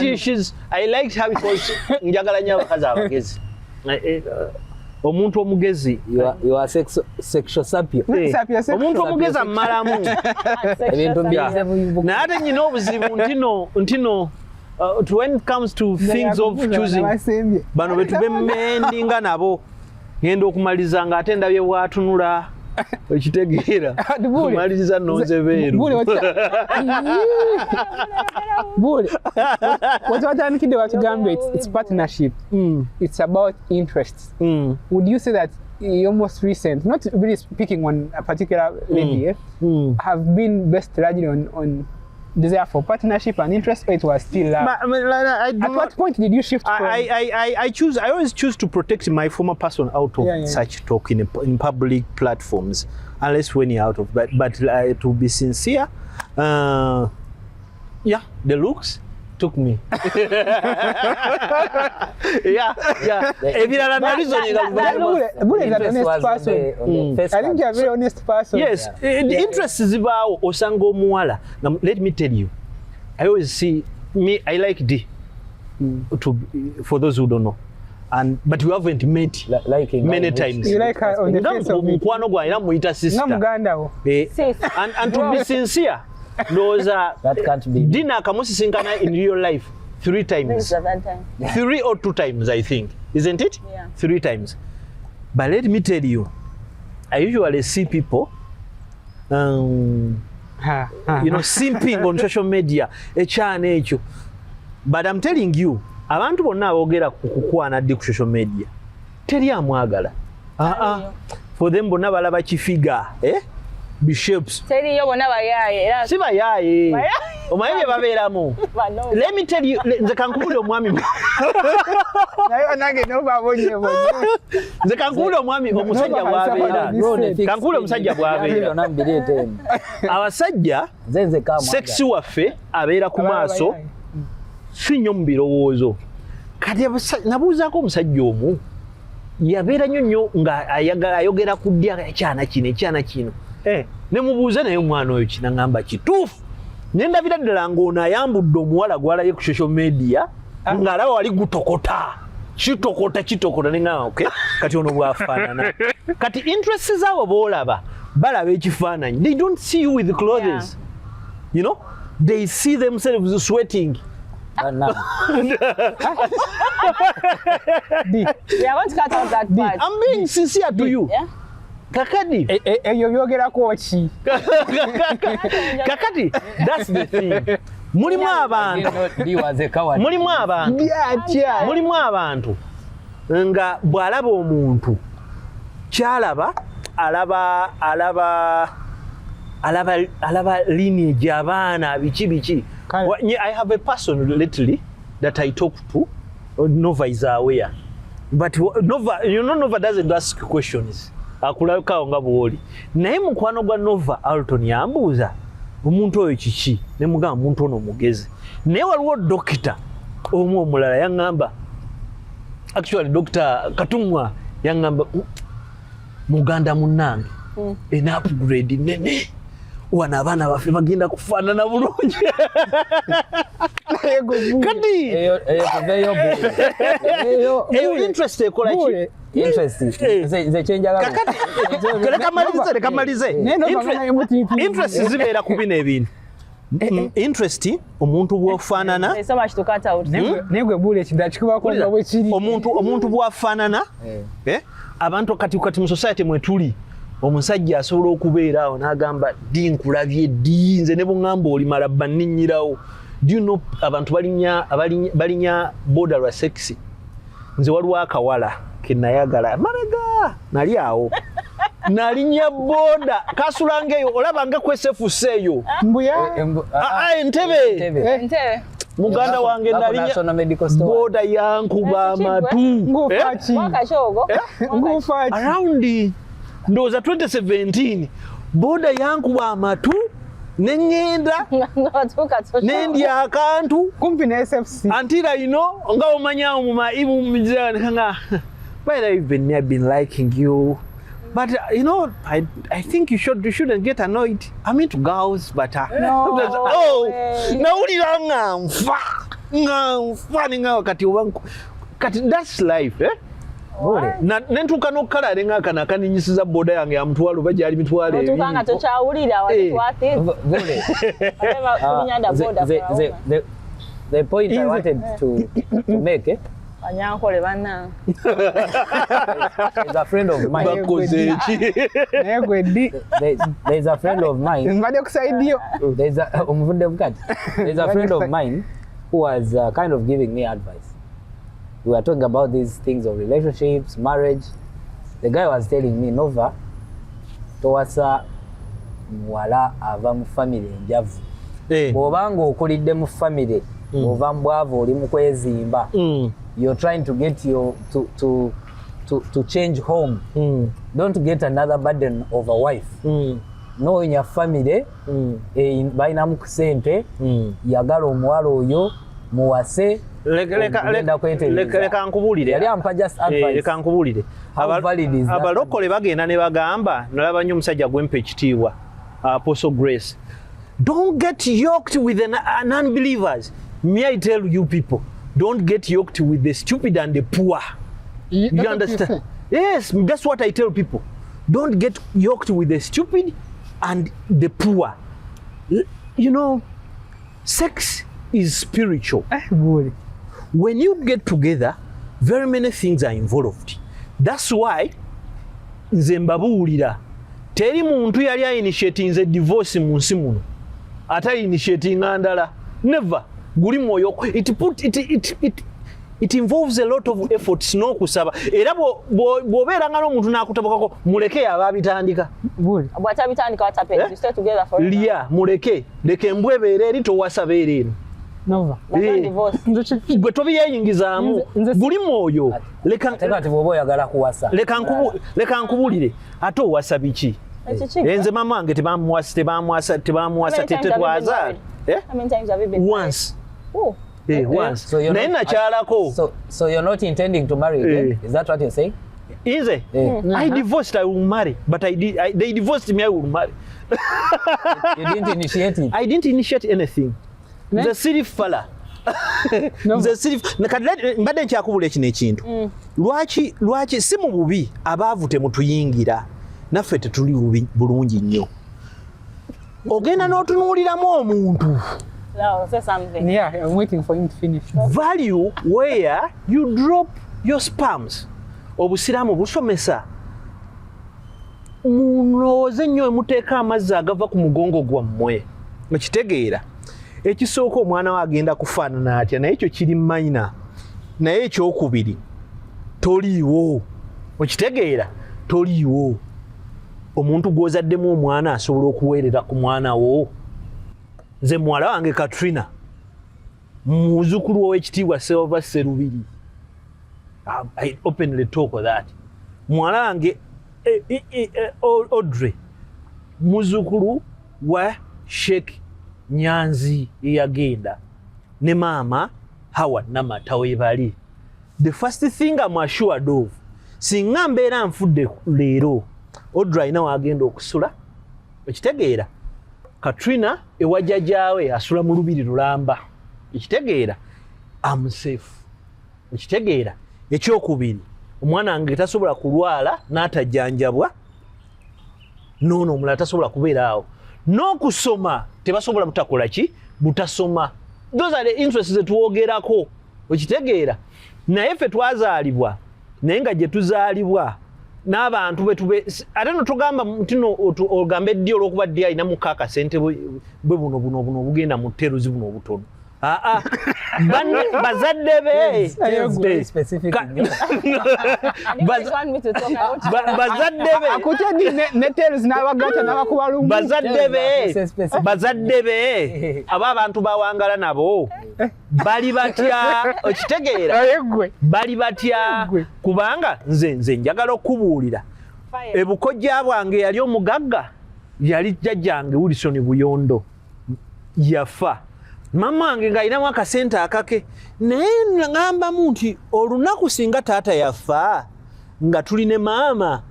[SPEAKER 2] I liked her because njagala nnyo abakazi abagezi. omuntu omugezi
[SPEAKER 1] you are sexual sapio.
[SPEAKER 2] Omuntu omugezi amalamu.
[SPEAKER 1] Ebintu mbize mu
[SPEAKER 2] naye ate nyina obuzibu ntino when it comes to things of choosing bano betube mendinga nabo ngenda okumaliza nga ate ndabye bwatunula ekitegeera kumaliriza nonze beeru
[SPEAKER 3] Buule what watandikidde watugambye it's partnership. It's about interests. Would you say that almost recent, not really speaking on a particular lady, have been based largely on desire for partnership and interest, or it was still love? At what point did you shift from?
[SPEAKER 2] I always choose to protect my former person out of such talk in public platforms, unless when you're out of but to be sincere, the looks took me. Ebirala nalizonera
[SPEAKER 3] Buule is an honest person. I think you're a very honest person.
[SPEAKER 2] Yes, the interest zibaawo osanga omuwala. Now let me tell you, I always see I like D. For those who don't know. But we haven't met many times.
[SPEAKER 3] You like her on the face of it.
[SPEAKER 2] Mukwano gwa era muyita sister.
[SPEAKER 3] Namuganda wo.
[SPEAKER 2] And to be sincere,
[SPEAKER 1] that can't be.
[SPEAKER 2] Dina kamusisinkana in real life 3 times. 3 or 2 times, I think. Isn't it?
[SPEAKER 4] Yeah.
[SPEAKER 2] 3 times. But let me tell you, I usually see people simping on social media, ekyana ekyo. But I'm telling you, abantu bonna aboogera kukukwana ddi ku social media teri amwagala. For them bonna balaba kifiga, bishops.
[SPEAKER 4] Teriyo bonna bayaaye era
[SPEAKER 2] Si bayaaye. Omanyi bye babeeramu. Let me tell you, nze kankubule omwami.
[SPEAKER 3] Naye nange no babonye bonye.
[SPEAKER 2] Nze kankubule omwami omusajja bw'abeera. Kankubule omusajja bw'abeera. Abasajja sexy waffe abeera ku maaso si nnyo mu birowoozo. Kati nabuuzaako omusajja omu yabeera nnyo nga ayogera ku ddya ekyana kino. Ne mubuuze naye omwana oyo kinaŋŋamba kituufu. Ne ndabira ddala ng'ono ayambudde omuwala gw'alabye ku social media ng'alaba wali gutokota. Kitokota ne ngamba okay, kati ono bw'afaanana. Kati interest zaabo b'olaba balaba ekifaananyi. They don't see you with clothes. You know? They see themselves sweating.
[SPEAKER 4] We are going to cut out that part.
[SPEAKER 2] I'm being sincere to you.
[SPEAKER 4] Yeah?
[SPEAKER 2] Kakati.
[SPEAKER 3] Eyo byogerako ki?
[SPEAKER 2] Kakati, that's the thing. Mulimu abantu nga bw'alaba omuntu kyalaba alaba lineage abaana biki. I have a person lately that I talk to. Nova is aware, but Nova doesn't ask questions. Akulabikawo nga bw'oli. Naye mukwano gwa Nova Alton yambuuza omuntu oyo kiki, ne mugamba omuntu ono mugezi. Naye waliwo dokita omu omulala yaŋŋamba, actually Dr. Katumwa yaŋŋamba muganda munnange ena upgrade nene wana abaana baffe bagenda kufaanana bulungi. Kati eyo interest ekola ki? Reka malize. Interest zibeera ku bino ebintu. Interest omuntu bw'ofaanana.
[SPEAKER 4] There's so much to cut out.
[SPEAKER 3] Negwe Buule ekidala kikubako nga bwe kiri.
[SPEAKER 2] Omuntu bw'afaanana. Abantu kati mu society mwe tuli. Omusajja asobola okubeera awo n'agamba ddi nkulabye ddi nze ne bungamba olimala banninnyirawo. Do you know abantu balinya boda lwa sexy? Nze waliwo akawala ke nayagala mabega nali awo. Nalinya boda kasulanga eyo olaba nga kwesefusa eyo.
[SPEAKER 3] Mbuya?
[SPEAKER 2] Entebe. Muganda wange nalinya boda yankuba amatu.
[SPEAKER 3] Ngufachi. Ngufachi.
[SPEAKER 2] Around ndoza 2017 boda yankuba amatu nengenda nendya akantu
[SPEAKER 3] kumpi na SFC
[SPEAKER 2] until I know nga omanyawo mu maibu mujana kanga but I've been liking you, but you know I think you shouldn't get annoyed. I'm into girls, but nawulira ngamfa ninga wakati wangu kati that's life.
[SPEAKER 1] Buule.
[SPEAKER 2] Nentuuka n'okukala ng'aka nakaninyisiza booda yange yamutwala oba gyali mitwalo ebiri.
[SPEAKER 4] Otuuka nga tokyawulira watitwate.
[SPEAKER 1] Buule.
[SPEAKER 4] Tulinyanda booda
[SPEAKER 1] The point I wanted to make
[SPEAKER 4] Anyankole banna.
[SPEAKER 1] is a friend of mine.
[SPEAKER 2] Bakoze eki?
[SPEAKER 1] There's a friend of mine.
[SPEAKER 3] Mbadde kusaidia.
[SPEAKER 1] There's a friend of mine who was kind of giving me advice. We were talking about these things of relationships, marriage. The guy was telling me, Nova, towasa muwala ava mu family enjavu. Bw'obanga okulidde mu family, ova mbwavu oli mu kwezimba. You're trying to get to change home. Don't get another burden of a wife. No, in your family, baina mu kusente, yagala omuwala oyo muwase.
[SPEAKER 2] Leka nkubulire.
[SPEAKER 1] Yali ampa just advice.
[SPEAKER 2] Leka nkubulire. Abalokole bagenda ne bagamba nalaba nnyo omusajja gwempa ekitiibwa Apostle Grace. Don't get yoked with an unbelievers. May I tell you people, don't get yoked with the stupid and the poor. You understand? Yes, that's what I tell people. Don't get yoked with the stupid and the poor. You know, sex is spiritual. When you get together, very many things are involved. That's why nze mbabuulira teri muntu yali initiating a divorce mu nsi muno atali initiating andala. Never. Guli mwoyo. It involves a lot of efforts no kusaba. Era bw'obeera nga n'omuntu n'akutabukako muleke ababitandika.
[SPEAKER 4] Bw'atabitandika what happens? You stay together forever.
[SPEAKER 2] Liya muleke. Leka embwa ebeera eri towasa beera eno.
[SPEAKER 3] Nova.
[SPEAKER 2] Gwe tobyeyingizaamu. Guli mwoyo.
[SPEAKER 1] Ate bw'oba oyagala kuwasa.
[SPEAKER 2] Leka nkubulire. Ate owasa biki? Enze mama wange tebamuwasa tetwazaala.
[SPEAKER 4] How many times have you been
[SPEAKER 2] Once.
[SPEAKER 4] Oh.
[SPEAKER 2] Once.
[SPEAKER 1] So
[SPEAKER 2] naye nakyalako.
[SPEAKER 1] So you're not intending to marry again? Is that what you're saying?
[SPEAKER 2] Is it? I divorced, I will marry. But they divorced me, I will marry.
[SPEAKER 1] You didn't initiate it?
[SPEAKER 2] I didn't initiate anything. The silly fella. The silly. Mbadde nkyakubula ekino ekintu. Lwaki si mu bubi abaavu temutuyingira naffe tetuli bulungi nnyo. Ogenda n'otunuuliramu omuntu.
[SPEAKER 4] No, say something.
[SPEAKER 3] Yeah, I'm waiting for him to finish.
[SPEAKER 2] Value where you drop your sperms. Obusiraamu busomesa. Munooze nnyo emuteeka amazzi agava ku mugongo gwammwe. Ekitegeera. Ekisooka omwana we agenda kufaanana atya naye ekyo kiri minor. Naye ekyokubiri toliiwo. Okitegeera toliiwo. Omuntu gw'ozaddemu omwana asobola okuweerera ku mwana wo. Nze muwala wange Katrina muzzukulu w'ekitiibwa Silver Serubiri. I openly talk of that. Muwala wange Audrey muzzukulu wa Sheikh Nyanzi eyagenda ne maama Howard Namata webali. The first thing I'm assured of, singa mbeera nfudde leero Audrey alina wagenda okusula. Ekitegeera Katrina ewajjajjaawe asula mu lubiri lulamba. Ekitegeera I'm safe. Ekitegeera ekyokubiri omwana wange tasobola kulwala n'atajjanjabwa. Noono omulala tasobola kubeera awo. N'okusoma tebasobola butakola ki butasoma. Those are the interests zetwogerako. Okitegeera naye ffe twazaalibwa naye nga gye tuzaalibwa n'abantu ate no tugamba ntino ogambe eddi olw'okuba ddi alina mukaaka sente bwe buno bugenda mu teruzi buno obutono. Bazadde be bazadde be aba abantu bawangala nabo bali batya. Okitegeera bali batya kubanga nze njagala okubuulira ebukojja bwange yali omugagga yali jjajjange Wilson Buyondo yafa. Mama wange ng'alinamu akasente akake naye ng'ambamu nti olunaku singa taata yafa nga tuli ne maama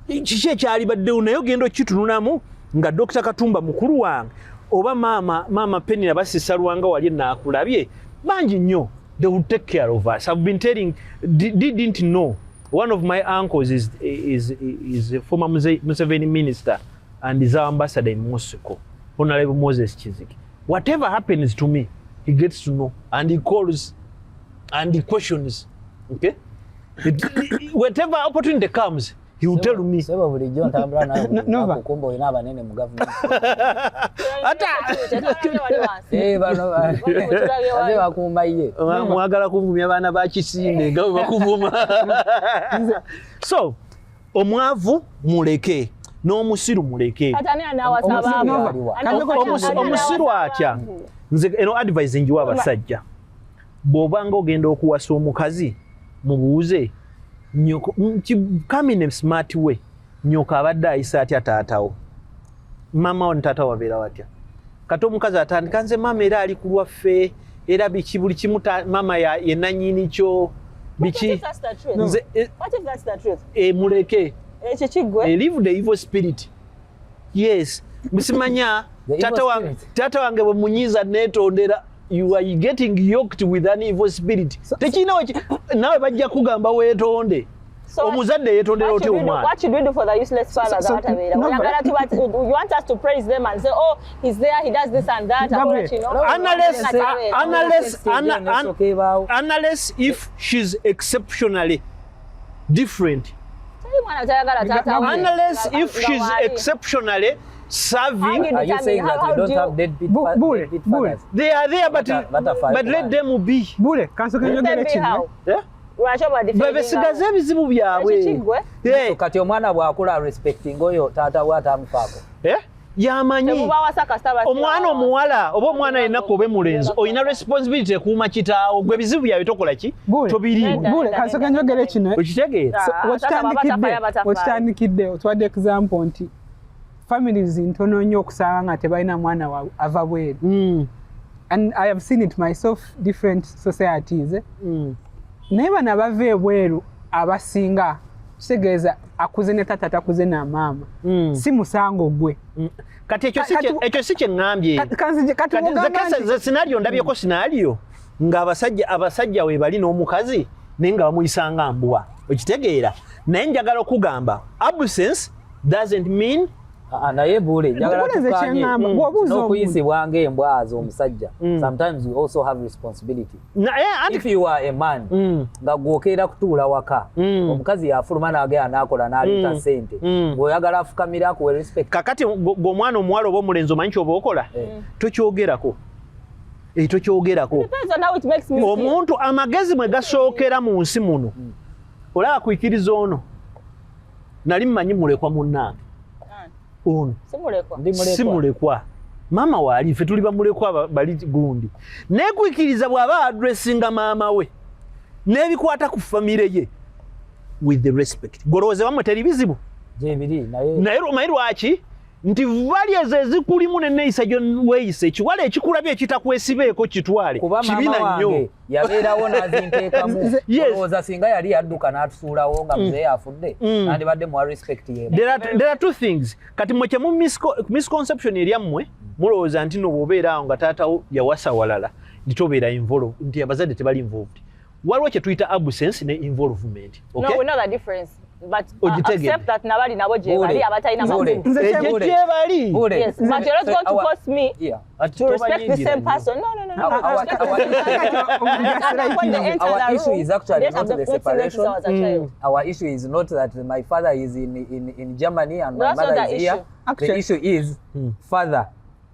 [SPEAKER 2] kiki ekyalibaddewo naye ogenda okitunulamu nga Dr. Katumba mukulu wange oba maama Penny Nabasisa Lwanga wali naakulabye bangi nnyo. They will take care of us. I've been telling, didn't know One of my uncles is a former Museveni minister and is our ambassador in Moscow, Honorable Moses Chiziki. Whatever happens to me, he gets to know and he calls and he questions. Okay? Whatever opportunity comes, he will tell me.
[SPEAKER 1] Nova.
[SPEAKER 2] So, omwavu muleke n'omusiru muleke. Omusiru atya. Nze eno advice njiwa abasajja. Bw'obanga ogenda okuwasa omukazi mubuuze nyoko come in a smart way. Nyoka abadde ayisa atya taatawo. Mama on taata wabeera watya. Kati omukazi atandika nze mama era ali ku lwaffe era biki buli kimu mama ye nannyini kyo biki.
[SPEAKER 4] What if that's the truth?
[SPEAKER 2] Muleke. Leave the evil spirit. Yes. Musimanya tata wange bwe munyiza neetondera. You are getting yoked with an evil spirit. Nawe bajja kugamba weetonde. Omuzadde yeetondera otya omwana.
[SPEAKER 4] What should we do for the useless fathers out of it? You want us to praise them and say, oh, he's there, he does this and that.
[SPEAKER 2] Unless if she's exceptionally different. Unless if she's exceptionally serving.
[SPEAKER 1] Are you saying that we don't have deadbeat fathers?
[SPEAKER 2] They are there, but let them be.
[SPEAKER 3] Buule, kanso kenyo direction.
[SPEAKER 2] Besigaze ebizibu byabwe.
[SPEAKER 1] Kati omwana bw'akula respecting oyo taata we atamufaako.
[SPEAKER 2] Yamanyi omwana omuwala oba omwana yenna kobe mulenzi oyina responsibility ekuuma kitaawo gwe bizibu byawe tokola ki tobiri.
[SPEAKER 3] Buule, kanso kenyo direction.
[SPEAKER 2] Okitegeera.
[SPEAKER 3] Wekitandikidde otwadde example nti families ntono nnyo okusanga nga tebalina mwana ava bweru. And I have seen it myself, different societies. Naye bano abava ebweru abasinga kitegeeza akuze ne tata takuze na maama. Si musango gwe.
[SPEAKER 2] Kati ekyo si kye ŋŋambye. Kati scenario ndabyeko scenario nga abasajja we bali n'omukazi naye nga bamuyisanga mbwa. Okitegeera. Naye njagala okugamba absence doesn't mean
[SPEAKER 1] naye Buule njagala tukanye n'okuyisibwa ng'embwa z'omusajja. Sometimes we also have responsibility. If you are a man nga gwokeera kutuula waka omukazi yafuluma n'agenda n'akola n'aleeta ssente ng'oyagala afukamira akuwe respect.
[SPEAKER 2] Kakati ng'omwana omuwala oba omulenzi omanyi ky'oba okola tokyogerako. Tokyogerako. Omuntu amagezi mwe gasookera mu nsi muno olaba kwikiriza ono nali mmanyi mulekwa munnange. Simulekwa. Mama wali ffe tuli bamulekwa bali gundi. Nekwikiriza bw'aba addressinga maama we n'ebikwata ku famire ye with the respect. Golowooze bamwe teri bizibu. Naye omanyi lwaki? Nti values ezikulimu n'enneeyisa gy'weeyisa ekiwala ekikulabye ekitakwesibeeko kitwale kibina nnyo.
[SPEAKER 1] Yabeerawo n'azinteekamu. Olowooza singa yali yadduka n'atusuulawo nga muzeeyi afudde nandibadde muwa respect ye.
[SPEAKER 2] There are two things. Kati mwe kyemu misconception eryammwe mulowooza nti no bw'obeera awo nga taatawo yawasa walala nti tobeera involved nti abazadde tebali involved. Waliwo kye tuyita absence ne involvement.
[SPEAKER 4] Okay? No, we know the difference. But accept that nabali nabo je bali abatalina
[SPEAKER 2] mazuri.
[SPEAKER 4] Yes, but you're not going to force me to respect the same person. No.
[SPEAKER 1] Our issue is actually not the separation. Our issue is not that my father is in Germany and my mother is here. The issue is father,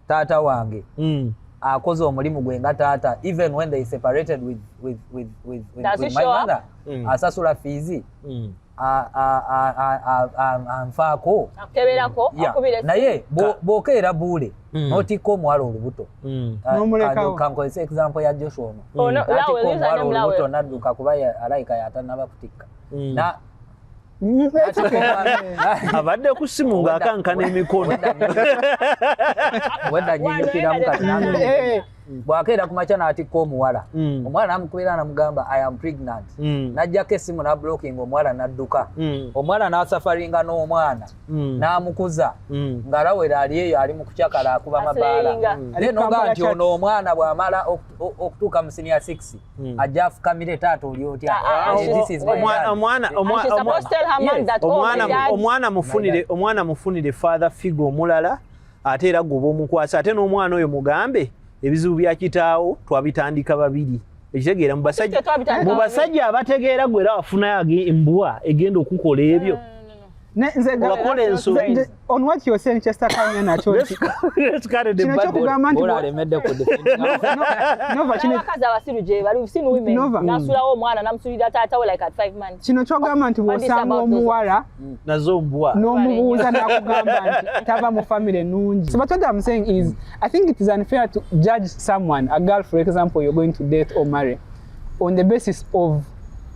[SPEAKER 1] tata wange. Akoze omulimu gwe nga taata even when they separated with my mother. Asasula fizi. Anfaako naye bw'okeera Buule n'otikka omuwala olubuto kankozesa example ya Joshua ono n'atikka omuwala olubuto n'adduka kuba alayika yatanaba kutikka
[SPEAKER 2] abadde ku ssimu ng'akankana emikono
[SPEAKER 1] wedda nyinyukiramu kati bwakeera kumacha n'atikka omuwala omwana namukubira namugamba I am pregnant najjako essimu na blocking omwala nadduka omwala n'asafaringa n'omwana n'amukuza ng'alawera ali eyo ali mu kucakala akuba mabaala noga nti ono omwana bw'amala okutuuka mu senior 6 ajja afukamire taata oli otya
[SPEAKER 2] omwana mufunire father figure omulala ate era gwe omukwasa ate n'omwana oyo mugambe ebizibu bya kitaawo twabitandika babiri ekitegeera mu basajja abategeera gwe era wafunayo embwa egenda okukola ebyo
[SPEAKER 3] on what you're saying Chester Kanya nacho kino kyokugamba nti
[SPEAKER 1] alemedde ku
[SPEAKER 4] abakazi abasiru gye bali seen women nasulawo omwana namusulira taata we like at 5 months
[SPEAKER 3] kino kyogamba nti bw'osanga omuwala
[SPEAKER 2] nazo mbwa
[SPEAKER 3] n'omubuuza n'akugamba nti tava mu family ennungi. So but what I'm saying is I think it is unfair to judge someone, a girl for example you're going to date or marry, on the basis of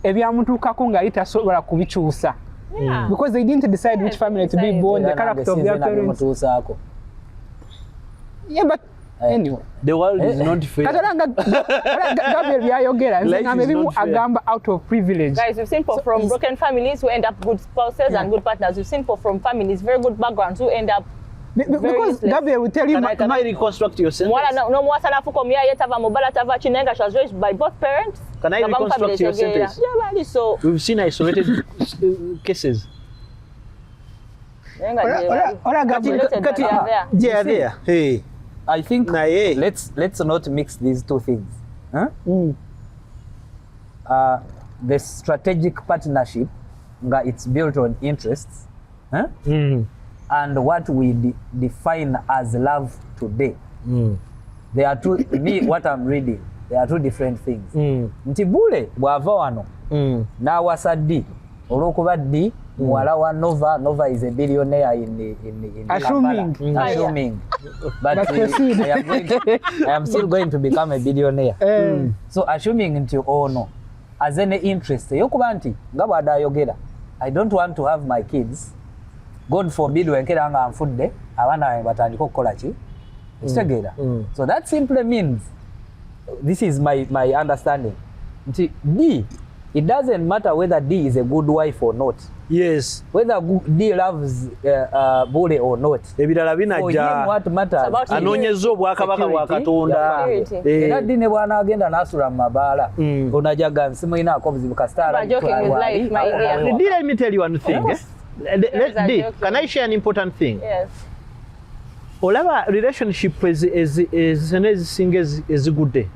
[SPEAKER 3] ebyamutuukako nga litasobola kubikyusa.
[SPEAKER 4] Yeah.
[SPEAKER 3] Because they didn't decide which family to be born, the character of their parents. Yeah, but anyway.
[SPEAKER 2] The world is not fair.
[SPEAKER 3] Gabriel byayogera nze maybe agamba out of privilege.
[SPEAKER 4] Guys, we've seen people from broken families who end up good spouses and good partners. We've seen people from families, very good backgrounds who end up
[SPEAKER 3] because Gabriel will tell you
[SPEAKER 2] can I reconstruct your sentence?
[SPEAKER 4] No mwasa nafuko mya tava mobala tava chinenga she was raised by both parents.
[SPEAKER 2] Can I reconstruct your sentence?
[SPEAKER 4] Yeah, bali so.
[SPEAKER 2] We've seen isolated cases.
[SPEAKER 4] Yeah,
[SPEAKER 2] there. Hey.
[SPEAKER 1] I think let's not mix these two things. Huh? The strategic partnership, it's built on interests. Huh? And what we define as love today. They are two, me, what I'm reading, they are two different things. Nti Buule bw'ava wano n'awasa D olw'okuba D muwala wa Nova is a billionaire in assuming. But I am still going to become a billionaire. So assuming nti ono as any interest yokuba nti nga bw'adayogera I don't want to have my kids. God forbid wenkera nga nfudde abaana batandika okukola ki ekitegeera. So that simply means this is my understanding nti D, it doesn't matter whether D is a good wife or not.
[SPEAKER 2] Yes.
[SPEAKER 1] Whether D loves Buule or not.
[SPEAKER 2] Ebirala binajja
[SPEAKER 1] what matters
[SPEAKER 2] anoonyeza obwakabaka bwa Katonda.
[SPEAKER 1] Era D ne bwana agenda n'asula mu mabaala onajaga nsimu inaako obuzibu kasitara.
[SPEAKER 2] Let me tell you one thing. D, can I share an important thing?
[SPEAKER 4] Yes.
[SPEAKER 2] Olaba relationship ezisinga ezigudde.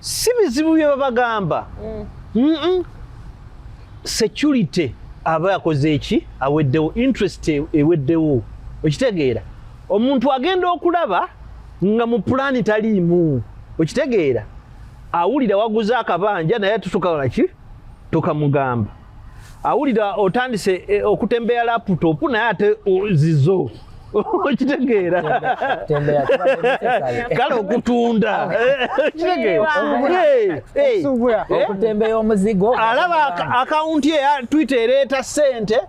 [SPEAKER 2] Si bizibu bye babagamba. Security aba yakoze eki aweddewo, interest eweddewo. Okitegeera? Omuntu agenda okulaba nga mu pulaani taliimu. Okitegeera? Awulira waguza akabanja naye tutukola ki? Tukamugamba. Awulira otandise okutembeya laptop naye ate zizo. Okitegeera? Kale okutunda. Okitegeera?
[SPEAKER 1] Okutembeya omuzigo.
[SPEAKER 2] Alaba akaunti ya Twitter ereeta ssente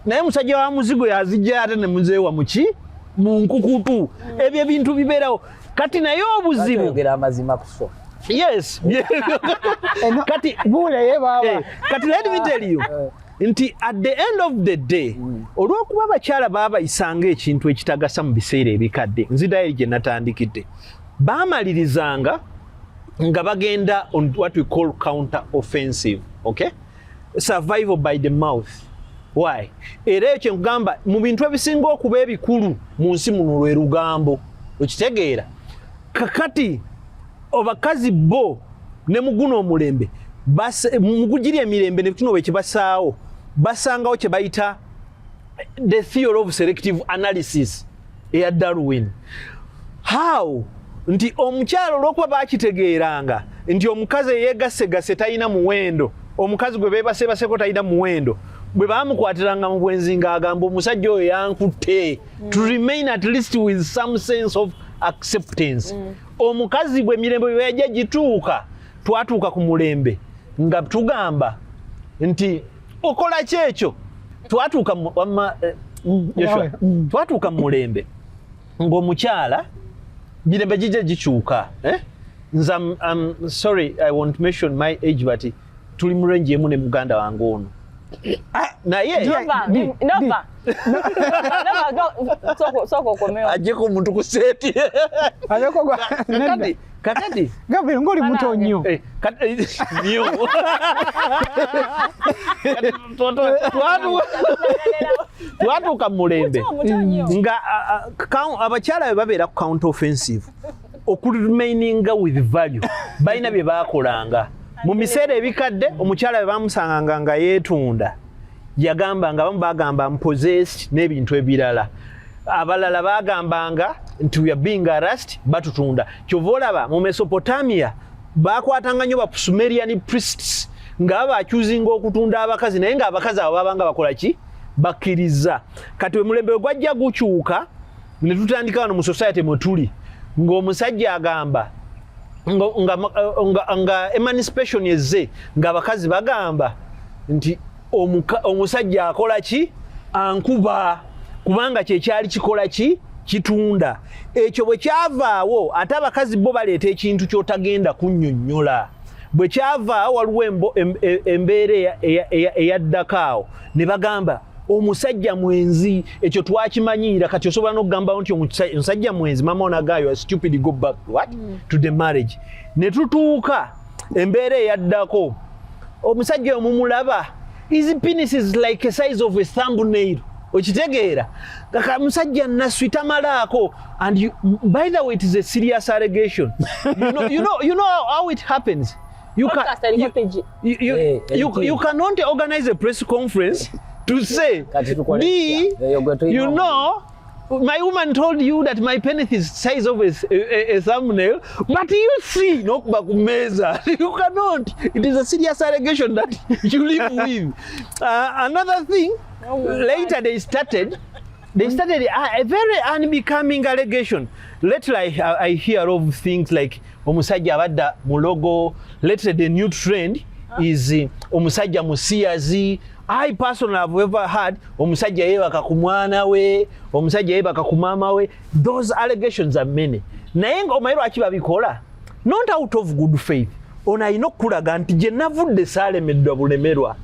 [SPEAKER 2] naye musajja wa muzigo yazijja ate ne muzeewa muki? Mu nkukutu. Ebyo ebintu bibeerawo. Kati naye obuzibu.
[SPEAKER 1] Oyogera amazima kuso.
[SPEAKER 2] Yes. Kati
[SPEAKER 3] Buule ye baba.
[SPEAKER 2] Kati let me tell you. Nti at the end of the day olw'okuba abakyala baabayisanga ekintu ekitagasa mu biseera ebikadde nzidayo gye natandikidde baamalirizanga nga bagenda on what we call counter offensive, okay? Survival by the mouth. Why? Era ekyo nkugamba mu bintu ebisinga okuba ebikulu mu nsi muno lwe lugambo. Okitegeera? Kakati obakazi bo ne muguno omulembe mugujiri emirembe ne kino bekibasaawo basangawo kye bayita the theory of selective analysis eya Darwin. How? Nti omukyalo olw'okuba bakitegeeranga nti omukazi eyeegasegase talina muwendo, omukazi gwe beebasebaseko talina muwendo, bwe baamukwatiranga mu bwenzi ng'agamba omusajja oyo yankutte, to remain at least with some sense of acceptance. Omukazi bwe mirembe bwe yajja gituuka twatuuka ku mulembe nga tugamba nti okola kyekyo twatuuka twatuuka mu mulembe ng'omukyala Mirembe gije gikyuka. Nze I'm sorry, I won't mention my age, but tuli mu range emu ne muganda wange ono. Naye
[SPEAKER 4] Nova. Soko komeo.
[SPEAKER 2] Ajeko omuntu ku seti.
[SPEAKER 3] Ajeko gwa.
[SPEAKER 2] Kakati.
[SPEAKER 3] Gabriel ngoli muto nnyo.
[SPEAKER 2] Nnyo. Twatuuka mu mulembe. Nga abakyala babeera ku counter offensive. Okuremaininga with value. Balina bye baakolanga. Mu biseera ebikadde omukyala bwe bamusanganga nga yeetunda yagambanga abamu bagamba mpossessed n'ebintu ebirala, abalala bagambanga nti we are being harassed batutunda. Kyova olaba mu Mesopotamia bakwatanga nnyo ba Sumerian priests nga bakyuzinga okutunda abakazi, naye ng'abakazi abo babanga bakola ki? Bakkiriza. Kati mulembe gwajja gukyuka ne tutandika wano mu society mwe tuli ng'omusajja agamba nga emancipation yezze ng'abakazi bagamba nti omusajja akola ki? Ankuba, kubanga kyekyali kikola ki? Kitunda. Ekyo bwe kyavaawo ate abakazi bo baleeta ekintu ky'otagenda kunnyonnyola. Bwe kyavaawo waliwo embeera eyaddako awo ne bagamba omusajja mwenzi. Ekyo twakimanyiira, kati osobola n'okugamba nti omusajja mwenzi, mama onagayo stupid, go back what? To the marriage. Ne tutuuka embeera eyaddako omusajja omumulaba his penis is like a size of a thumbnail. Okitegeera kaka musajja naswi tamalaako, and you, by the way, it is a serious allegation. you know how it happens. You cannot organize a press conference to say, you know, my woman told you that my penis is size of a thumbnail, but you see, no, you cannot. It is a serious allegation that you live with. Another thing, later they started a very unbecoming allegation. Lately I hear of things like omusajja abadda mulogo. Lately the new trend is omusajja musiyazi. I personally have ever heard omusajja yebaka ku mwana we, omusajja yebaka ku mama we. Those allegations are many. Naye ng'omayiro akibabikola not out of good faith. Ono alina okulaga nti gye navudde saalemeddwa bulemerwa,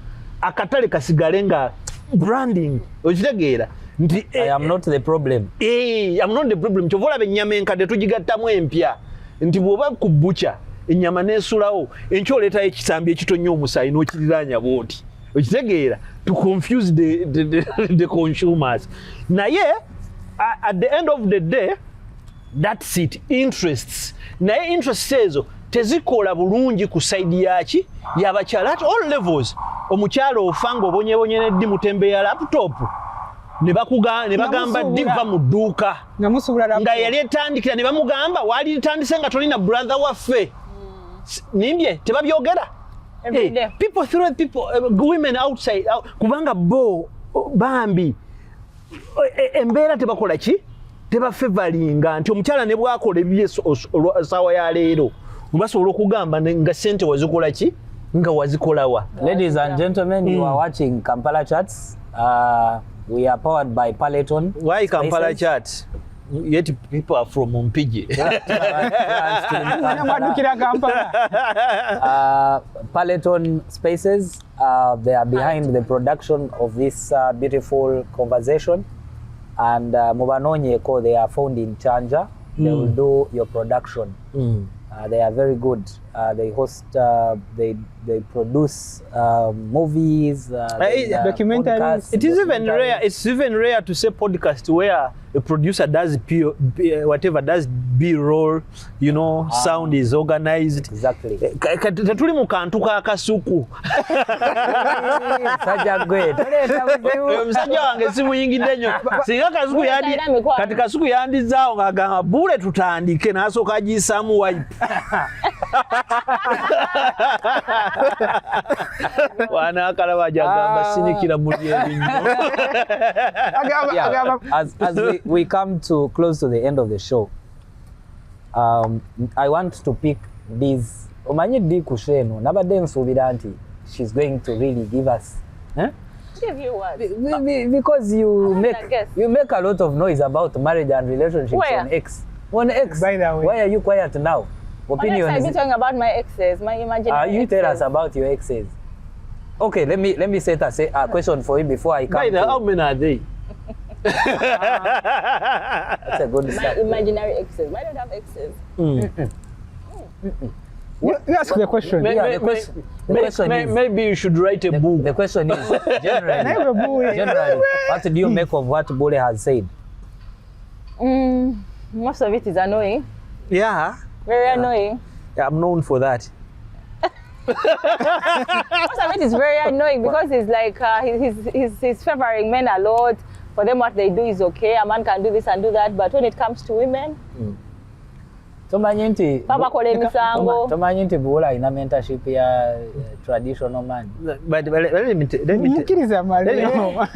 [SPEAKER 2] akatale kasigale nga branding. Okitegeera nti
[SPEAKER 1] I am not the problem.
[SPEAKER 2] I'm not the problem. Kyova olaba ennyama enkadde tugigattamu empya nti bw'oba ku butcher ennyama neesulawo enkya oleetayo ekisambi ekitonnya omusaayi n'okiriraanya bw'oti. Okitegeera, to confuse the consumers. Naye at the end of the day, that's it. Interests. Naye interests ezo tezikola bulungi ku side yaki y'abakyala at all levels. Omukyala ofanga obonyebonye n'eddi mutembe ya laptop ne bagamba diva mu dduuka nga yali etandikira ne bamugamba waali litandise nga tolina brother waffe. Nimbye tebabyogera. Hey, people throw people, women outside, kubanga bo bambi embeera tebakola ki? Tebafevalinga nti omukyala ne bwakola ebyesawa ya leero basobola okugamba nga sente wazikola ki? Nga wazikolawa.
[SPEAKER 1] Ladies and gentlemen, you are watching Kampala Chats. We are powered by Peloton.
[SPEAKER 2] Why Kampala Chats? Yet people are from Mpigi.
[SPEAKER 1] Peloton Spaces, they are behind the production of this beautiful conversation. And Mubanonyeko, they are found in Chanja. They will do your production. They are very good. They host, they produce movies,
[SPEAKER 3] documentaries.
[SPEAKER 2] It is even rare. It's even rare to say podcast where a producer does whatever, does B-roll, you know, sound is organized.
[SPEAKER 1] Exactly.
[SPEAKER 2] Tuli mu kantu ka kasuku. Musajja wange simuyingidde nnyo. Singa kasuku yandi kati kasuku yandizaawo ng'agamba Buule tutandike n'asooka agiyisaamu wipe. Wana akalaba jagamba sinikira muli ebinyo.
[SPEAKER 1] As we come to close to the end of the show, I want to pick these. Omanyi di kusheno nabadde nsuubira nti she's going to really give us.
[SPEAKER 4] Give you what?
[SPEAKER 1] Because you make a lot of noise about marriage and relationships on X. On X.
[SPEAKER 3] By the way.
[SPEAKER 1] Why are you quiet now? Opinion
[SPEAKER 4] I've been
[SPEAKER 1] is.
[SPEAKER 4] talking about my exes, my imaginary
[SPEAKER 1] You tell us
[SPEAKER 4] exes.
[SPEAKER 1] about your exes. Okay, let me set a question for you before I come.
[SPEAKER 2] By the
[SPEAKER 1] to-
[SPEAKER 2] how many are they?
[SPEAKER 1] That's a good
[SPEAKER 4] My
[SPEAKER 1] start.
[SPEAKER 4] imaginary exes. Why don't I have exes?
[SPEAKER 3] You ask the question.
[SPEAKER 1] Yeah, the question is-
[SPEAKER 2] Maybe you should write a book.
[SPEAKER 1] The question is generally,
[SPEAKER 3] Never Buule.
[SPEAKER 1] what do you make of what Buule has said?
[SPEAKER 4] Most of it is annoying.
[SPEAKER 2] Yeah,
[SPEAKER 4] Very annoying.
[SPEAKER 2] I'm known for that.
[SPEAKER 4] Most of it is very annoying because it's like he's favoring men a lot. For them, what they do is okay. A man can do this and do that. But when it comes to women,
[SPEAKER 1] Tomanyi nti
[SPEAKER 4] babakola emisango.
[SPEAKER 1] tomanyi nti Buule alina mentorship ya traditional man.
[SPEAKER 2] But let me
[SPEAKER 3] Mukkiriza Mario.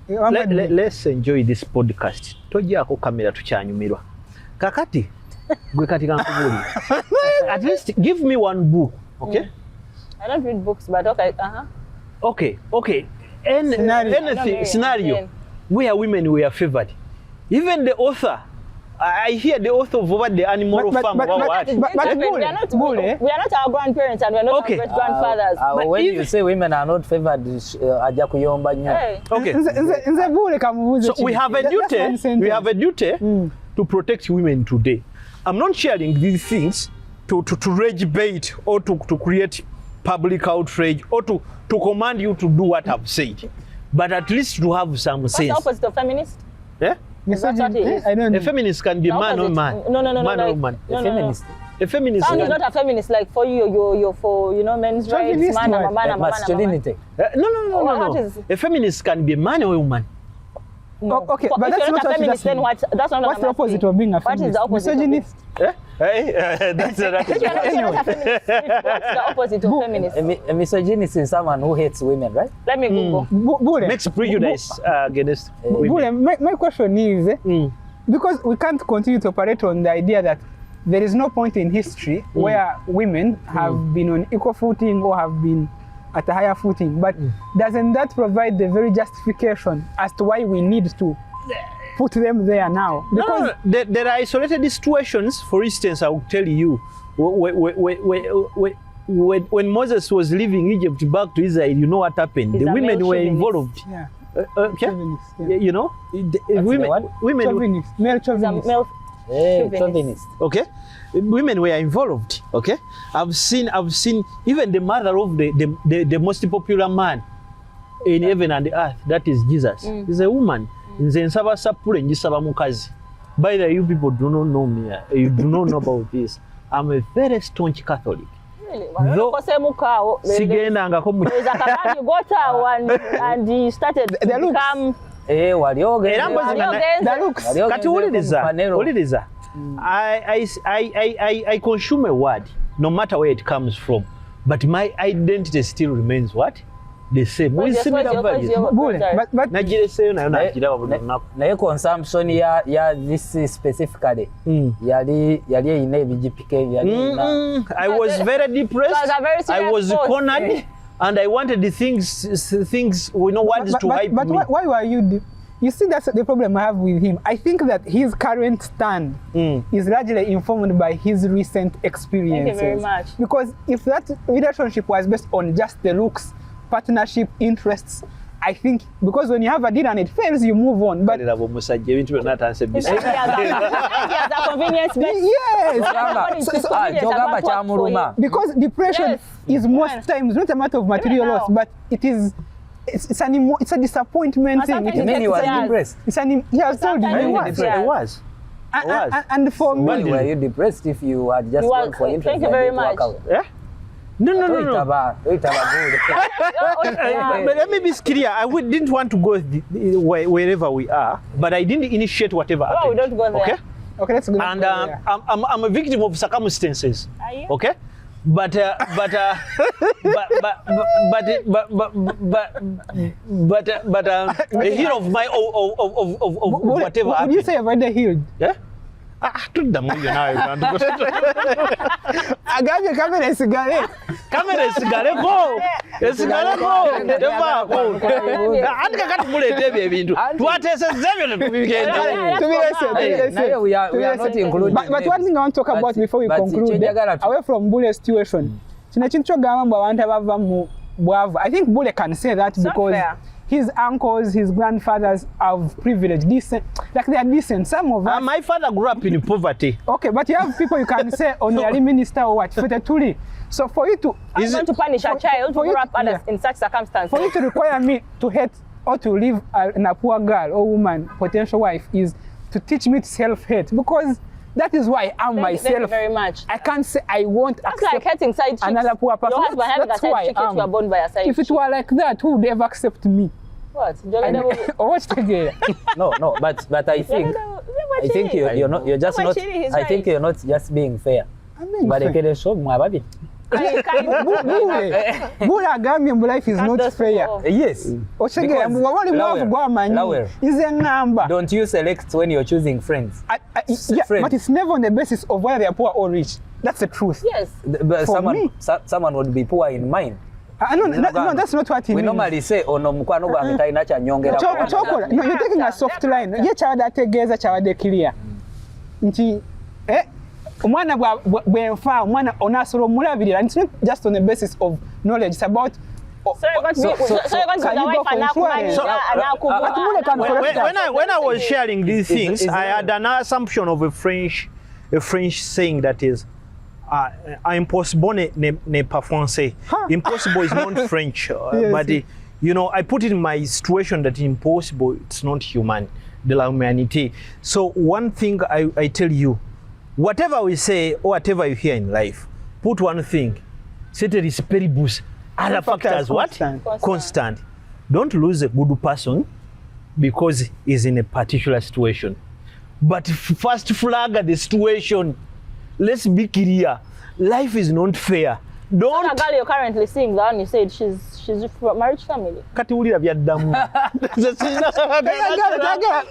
[SPEAKER 1] Eh,
[SPEAKER 2] let's enjoy this podcast. Togyako kamera tukyanyumirwa. Kakati gwe kati kankubuulira. At least give me one book, okay?
[SPEAKER 4] I don't read books, but okay.
[SPEAKER 2] Okay.
[SPEAKER 3] Scenario.
[SPEAKER 2] Anything scenario where women were favored. Even the author, I hear the author of what the animal farm.
[SPEAKER 3] But
[SPEAKER 4] We are not our grandparents and we are not
[SPEAKER 2] Okay.
[SPEAKER 4] our great grandfathers.
[SPEAKER 2] But
[SPEAKER 1] when
[SPEAKER 2] if-
[SPEAKER 1] you say women are not favored, ajja kuyomba nnyo.
[SPEAKER 4] Hey.
[SPEAKER 2] Okay.
[SPEAKER 3] Nze Buule kamubuuze
[SPEAKER 2] So
[SPEAKER 3] kino.
[SPEAKER 2] we have a
[SPEAKER 3] That's one
[SPEAKER 2] duty.
[SPEAKER 3] sentence.
[SPEAKER 2] We have a duty to protect women today. I'm not sharing these things to rage bait or to create public outrage or to command you to do what I've said, but at least to have some
[SPEAKER 4] What's
[SPEAKER 2] sense.
[SPEAKER 4] the opposite of feminist?
[SPEAKER 2] Yeah?
[SPEAKER 3] Misogyny.
[SPEAKER 4] That's what it is.
[SPEAKER 3] I don't know.
[SPEAKER 2] A feminist can be
[SPEAKER 4] The
[SPEAKER 2] man or
[SPEAKER 4] opposite.
[SPEAKER 2] man.
[SPEAKER 4] No,
[SPEAKER 2] Man or
[SPEAKER 4] like-
[SPEAKER 2] woman.
[SPEAKER 4] No,
[SPEAKER 1] A
[SPEAKER 4] no, no.
[SPEAKER 1] feminist.
[SPEAKER 2] A feminist
[SPEAKER 4] Sound is
[SPEAKER 2] can.
[SPEAKER 4] not a feminist like for you. You're for men's rights.
[SPEAKER 3] Chauvinist
[SPEAKER 4] Man, I'm a
[SPEAKER 3] what?
[SPEAKER 4] man, I'm a man, I'm a man.
[SPEAKER 1] Masculinity.
[SPEAKER 2] No.
[SPEAKER 4] What is-
[SPEAKER 2] A feminist can be a man or a woman.
[SPEAKER 4] No.
[SPEAKER 3] Okay,
[SPEAKER 4] For-
[SPEAKER 3] but
[SPEAKER 4] if
[SPEAKER 3] that's
[SPEAKER 4] you're
[SPEAKER 3] not
[SPEAKER 4] not a
[SPEAKER 3] what
[SPEAKER 4] feminist,
[SPEAKER 3] she
[SPEAKER 4] then
[SPEAKER 3] does.
[SPEAKER 4] what? That's not what
[SPEAKER 3] What's
[SPEAKER 4] I'm
[SPEAKER 3] the opposite
[SPEAKER 4] asking.
[SPEAKER 3] of being a
[SPEAKER 4] What is
[SPEAKER 3] feminist?
[SPEAKER 4] the opposite of
[SPEAKER 3] Misogynist.
[SPEAKER 2] That's right.
[SPEAKER 4] If you're not a feminist, what's the opposite of feminist?
[SPEAKER 1] A misogynist is someone who hates women, right?
[SPEAKER 4] Let me Google.
[SPEAKER 3] Buule.
[SPEAKER 2] Makes prejudice against women.
[SPEAKER 3] Buule, my question is, because we can't continue to operate on the idea that there is no point in history where women have been on equal footing or have been at a higher footing, but doesn't that provide the very justification as to why we need to put them there now? Because
[SPEAKER 2] No. There are isolated situations. For instance, I will tell you, when Moses was leaving Egypt back to Israel, you know what happened?
[SPEAKER 4] He's
[SPEAKER 2] The
[SPEAKER 4] a
[SPEAKER 2] women
[SPEAKER 4] male
[SPEAKER 2] were
[SPEAKER 4] chauvinist.
[SPEAKER 2] involved.
[SPEAKER 3] yeah,
[SPEAKER 2] Okay?
[SPEAKER 3] chauvinist, yeah.
[SPEAKER 2] You know, women,
[SPEAKER 1] what?
[SPEAKER 2] women,
[SPEAKER 3] Chauvinist, male
[SPEAKER 4] He's a
[SPEAKER 3] chauvinist.
[SPEAKER 4] male. Chauvinist.
[SPEAKER 1] Chauvinist.
[SPEAKER 2] okay, women were involved. Okay, I've seen even the mother of the most popular man in heaven and the earth, that is Jesus, is a woman. Nze nsaba sapule njisaba mukazi. By the way, you people do not know me. You do not know about this. I'm a very staunch Catholic.
[SPEAKER 4] Really?
[SPEAKER 2] Though- Sigendangako mu
[SPEAKER 4] There's a man you got and he started to
[SPEAKER 3] The looks.
[SPEAKER 4] become.
[SPEAKER 1] Wali ogenze.
[SPEAKER 2] Era mpozi
[SPEAKER 4] Wali
[SPEAKER 2] bana-
[SPEAKER 4] ogenze.
[SPEAKER 3] The looks.
[SPEAKER 1] Wali ogenze
[SPEAKER 2] Kati wuliriza,
[SPEAKER 1] ku panero.
[SPEAKER 2] wuliriza. I consume a word, no matter where it comes from, but my identity still remains what? The same. With similar values.
[SPEAKER 3] Buule, but
[SPEAKER 2] Nagireseyo nayo nakiraba buli lunaku.
[SPEAKER 1] Naye consumption ya this specifically yali eyina ebigipika
[SPEAKER 2] I was very depressed.
[SPEAKER 4] It was a very serious
[SPEAKER 2] I was
[SPEAKER 4] post.
[SPEAKER 2] cornered, and I wanted the things, words to hype
[SPEAKER 3] but
[SPEAKER 2] me.
[SPEAKER 3] why were you? You see, that's the problem I have with him. I think that his current stand is largely informed by his recent experiences.
[SPEAKER 4] very much.
[SPEAKER 3] Because if that relationship was based on just the looks, partnership, interests, I think because when you have a deal and it fails, you move on. But
[SPEAKER 2] Laba omusajja ebintu byonna atanse
[SPEAKER 4] He
[SPEAKER 2] bisa.
[SPEAKER 4] has a convenience based.
[SPEAKER 3] yes,
[SPEAKER 1] kyogamba kyamuluma.
[SPEAKER 3] because depression
[SPEAKER 4] Yes.
[SPEAKER 3] is most times not a matter of material
[SPEAKER 4] Even
[SPEAKER 3] loss,
[SPEAKER 4] now.
[SPEAKER 3] but it's a disappointment
[SPEAKER 4] And
[SPEAKER 3] thing.
[SPEAKER 4] sometimes
[SPEAKER 3] It
[SPEAKER 1] You mean he was
[SPEAKER 4] Yes.
[SPEAKER 1] depressed?
[SPEAKER 3] It's an yeah, I told you
[SPEAKER 4] Sometimes
[SPEAKER 3] it
[SPEAKER 4] it
[SPEAKER 3] was.
[SPEAKER 4] is.
[SPEAKER 2] It was.
[SPEAKER 3] And for
[SPEAKER 1] Why
[SPEAKER 3] me,
[SPEAKER 1] were you depressed if you had just
[SPEAKER 4] You
[SPEAKER 1] gone
[SPEAKER 4] are-
[SPEAKER 1] for interest?
[SPEAKER 4] thank you
[SPEAKER 1] and
[SPEAKER 4] very
[SPEAKER 1] didn't work
[SPEAKER 4] much.
[SPEAKER 1] out?
[SPEAKER 2] Yeah? No.
[SPEAKER 1] Toyitaba Buule.
[SPEAKER 2] But let me be clear. Didn't want to go wherever we are, but I didn't initiate whatever
[SPEAKER 4] Oh,
[SPEAKER 2] happened.
[SPEAKER 4] don't go there.
[SPEAKER 2] Okay?
[SPEAKER 3] okay, let's go.
[SPEAKER 2] And
[SPEAKER 3] there.
[SPEAKER 2] I'm a victim of circumstances.
[SPEAKER 4] Are you?
[SPEAKER 2] Okay? But a hero of my of
[SPEAKER 3] Buule,
[SPEAKER 2] whatever
[SPEAKER 3] would you
[SPEAKER 2] happened.
[SPEAKER 3] say I've already healed?
[SPEAKER 2] Yeah? tuddamu yo nawe bantu.
[SPEAKER 3] agambye kamera esigale.
[SPEAKER 2] Kamera esigaleko. Tevaako. Ati kakati muleeta ebyo ebintu. Twateesezza ebyo ne tubigenda.
[SPEAKER 1] Naye we are not including.
[SPEAKER 3] But one thing I want to talk about before we conclude, away from Bule's situation, kino kintu kyogamba mbu abantu abava mu bwavu. I think Buule can say that because his uncles, his grandfathers have privilege, decent, like they are decent. Some of us.
[SPEAKER 2] My father grew up in poverty.
[SPEAKER 3] Okay, but you have people you can say honorary minister or what, Fetetuli. So for you to,
[SPEAKER 4] I'm going to punish a child who grew up in such circumstances.
[SPEAKER 3] For you to require me to hate or to live in a poor girl or woman, potential wife, is to teach me to self-hate, because that is why I am myself.
[SPEAKER 4] Thank you very much.
[SPEAKER 3] I can't say I won't
[SPEAKER 4] That's
[SPEAKER 3] accept
[SPEAKER 4] like hating side chicks.
[SPEAKER 3] another poor person.
[SPEAKER 4] Your husband having a side chick, you were born by a side
[SPEAKER 3] If it were like that, who would ever accept me?
[SPEAKER 4] What?
[SPEAKER 3] Or what's together?
[SPEAKER 1] No, but I think you're not. You're just not. I think you're not just being fair. But ekere show mwababi.
[SPEAKER 3] Buule agambye mbu life is not fair.
[SPEAKER 1] Yes.
[SPEAKER 3] Otegera mbu wali mwavu gwamanyi. Is a number.
[SPEAKER 1] Don't you select when you're choosing friends?
[SPEAKER 3] Yeah, but it's never on the basis of whether they are poor or rich. That's the truth.
[SPEAKER 4] Yes.
[SPEAKER 1] But someone would be poor in mind.
[SPEAKER 3] No, that's not what he means.
[SPEAKER 1] We normally say ono mukwano gwange talina kyanyongera.
[SPEAKER 3] Chokola. No, you're taking a soft line. Ye kyawada ategeeza kyawade clear. Nti omwana bwenfa omwana onasobola omulabirira. It's not just on the basis of knowledge. It's about
[SPEAKER 4] When
[SPEAKER 2] I was sharing these things, I had an assumption of a French saying that is, impossible ne pas français. Impossible is not French, but you know, I put it in my situation that impossible, it's not human, de la humanité. So one thing I tell you, whatever we say or whatever you hear in life, put one thing, ceteris paribus, other factors what? Constant. Don't lose a good person because he's in a particular situation. But first flag the situation. Let's be clear. Life is not fair. Don't.
[SPEAKER 4] The girl you're currently seeing, the one you said she's from a rich family.
[SPEAKER 2] Kati ulira byaddamu.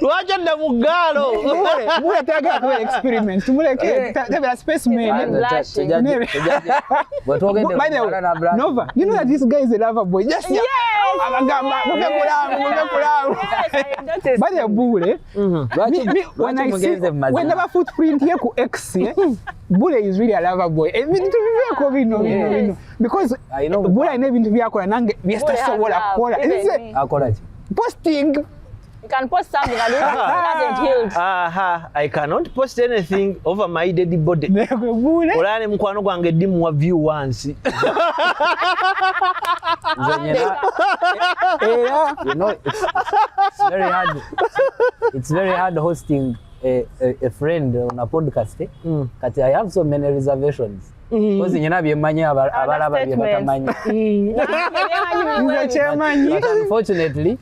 [SPEAKER 2] Lwaki addamu gaalo?
[SPEAKER 3] Buule tagala kuba experiment. Tumuleke tabera specimen.
[SPEAKER 1] By the way,
[SPEAKER 3] Nova, you know that this guy is a lover boy. Yes. Abagamba mukekulamu. By the Buule, when I see whenever footprint here ku X, Buule is really a lover boy. Because Buule ine bintu byakola nange byestasobola kukola. Posting.
[SPEAKER 4] You can post something and it hasn't healed.
[SPEAKER 2] I cannot post anything over my dead body. Olane mukwano gwange dimu wa view once.
[SPEAKER 1] You know, it's very hard. It's very hard hosting a friend on a podcast. But I have so many reservations. Because but unfortunately,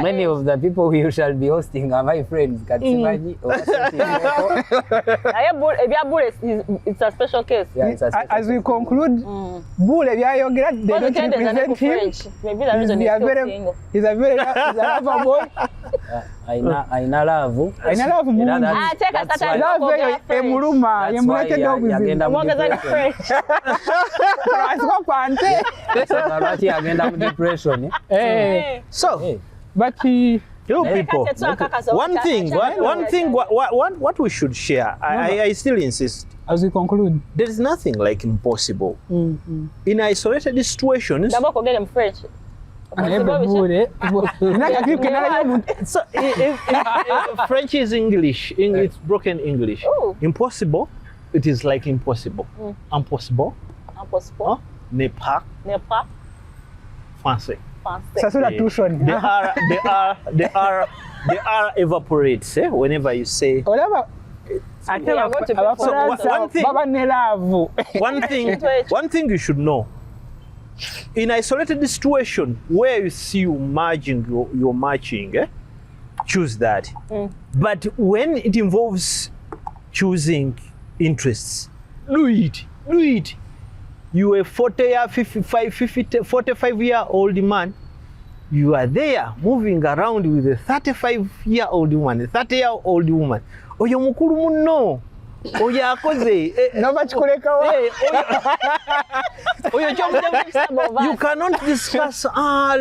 [SPEAKER 1] many of the people we shall be hosting are my friends.
[SPEAKER 4] It's a special case.
[SPEAKER 1] Yeah, it's a special
[SPEAKER 3] as we conclude, Buule byayogera, they don't represent him.
[SPEAKER 4] Maybe the reason he's still single.
[SPEAKER 3] He's a lover boy.
[SPEAKER 1] Aina love.
[SPEAKER 3] Aina love mungu.
[SPEAKER 1] That's why
[SPEAKER 3] Love emuluma, yemulete
[SPEAKER 1] yagenda
[SPEAKER 4] French.
[SPEAKER 3] Aswa pante.
[SPEAKER 1] Lwaki agenda mu depression.
[SPEAKER 2] So,
[SPEAKER 3] but he,
[SPEAKER 2] you people, one thing, what we should share, I still insist.
[SPEAKER 3] As we conclude,
[SPEAKER 2] There is nothing like impossible. In isolated situations,
[SPEAKER 4] D'abord, get him French.
[SPEAKER 2] so if French is English, it's broken English.
[SPEAKER 4] Oh.
[SPEAKER 2] Impossible, it is like impossible. Impossible.
[SPEAKER 4] Impossible.
[SPEAKER 2] N'est pas français.
[SPEAKER 3] ça c'est la touche.
[SPEAKER 2] They are evaporates whenever you say. One thing you should know. In isolated situation where you see you merging, you're matching, choose that. But when it involves choosing interests, do it. You a 45-year-old man, you are there moving around with a 35-year-old woman, a 30-year-old woman. oyo mukulu munno oyo akoze
[SPEAKER 3] nova kikulekawa
[SPEAKER 2] oyo you cannot discuss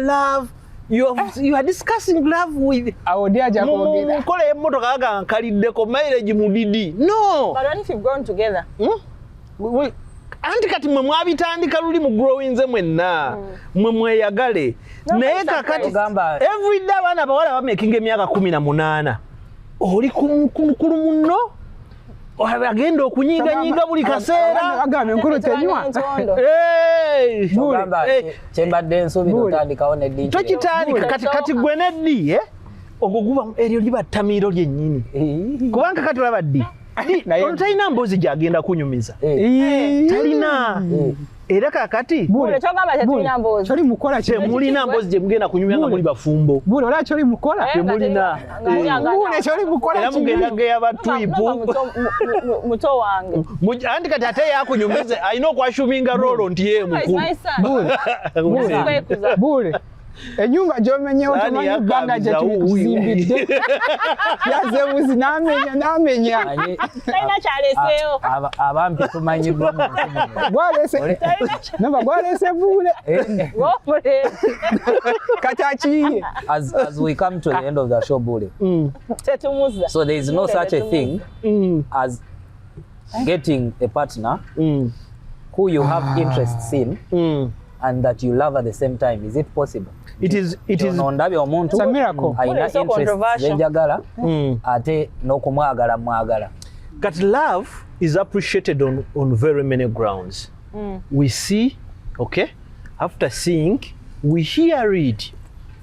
[SPEAKER 2] love. You are discussing love with mukola emmotoka aga nkaliddeko mileage mudidi. No.
[SPEAKER 4] But what if you've gone together?
[SPEAKER 2] Anti kati mwe mwabitandika luli mu growing ze mwenna mwe mweyagale naye kakati every day abana bawala bamekinga emyaka 18 oli kumukulu munno agenda okunyiga buli kaseera
[SPEAKER 3] agambe nkulu tenywa
[SPEAKER 1] kyembadde nsuubira otandikawo neddi
[SPEAKER 2] tokitandika kati gwe neddi ogwo guba eryo liba ttamiro lyennyini kubanga kati olaba ddi talina mboozi gyagenda kunyumiza talina era kakati
[SPEAKER 3] kyoli mukola
[SPEAKER 2] temulina mboozi gye mugenda kunyumya nga muli bafumbo
[SPEAKER 3] ola kyoli mukola
[SPEAKER 2] temulina
[SPEAKER 3] kyoli mukola
[SPEAKER 2] era mugenda geya batwipu
[SPEAKER 4] muto wange
[SPEAKER 2] anti kati ate yakunyumize alina okwashuminga rolo nti ye mukulu
[SPEAKER 3] Buule enyumba gyomenyewo tomanyi ebbanga gye tuzimbidde yazebuzi n'amenya
[SPEAKER 4] talina kyaleseewo
[SPEAKER 1] abampi tumanyiddwa mu
[SPEAKER 3] gwalese Buule kati akiyiye.
[SPEAKER 1] As we come to the end of the show, Buule,
[SPEAKER 4] tetumuza
[SPEAKER 1] so there is no such a thing as getting a partner who you have interests in and that you love at the same time. Is it possible?
[SPEAKER 2] It is
[SPEAKER 1] ondabye omuntu ayina interest zenjagala ate n'okumwagala mwagala.
[SPEAKER 2] But love is appreciated on very many grounds. We see, okay, after seeing, we hear it,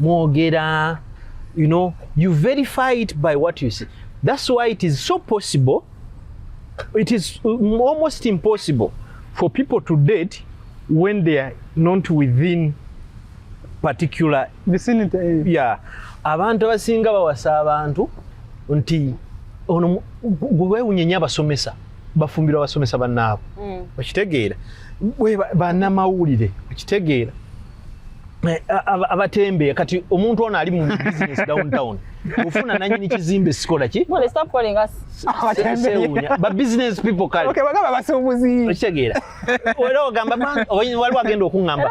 [SPEAKER 2] mwogera, you know, you verify it by what you see. That's why it is so possible, it is almost impossible for people to date when they are not within particular
[SPEAKER 3] vicinity.
[SPEAKER 2] Yeah. Abantu abasinga bawasa abantu nti ono gwewunyenya abasomesa bafumbira abasomesa bannaabo okitegeera bannamawulire okitegeera abatembe kati omuntu ono ali mu business downtown ufuna nanyini kizimbe sikola ki
[SPEAKER 4] stop calling us
[SPEAKER 2] ba business people kale
[SPEAKER 3] okay bagaba basubuzi
[SPEAKER 2] okitegeera era ogamba waliwo agenda okuŋŋamba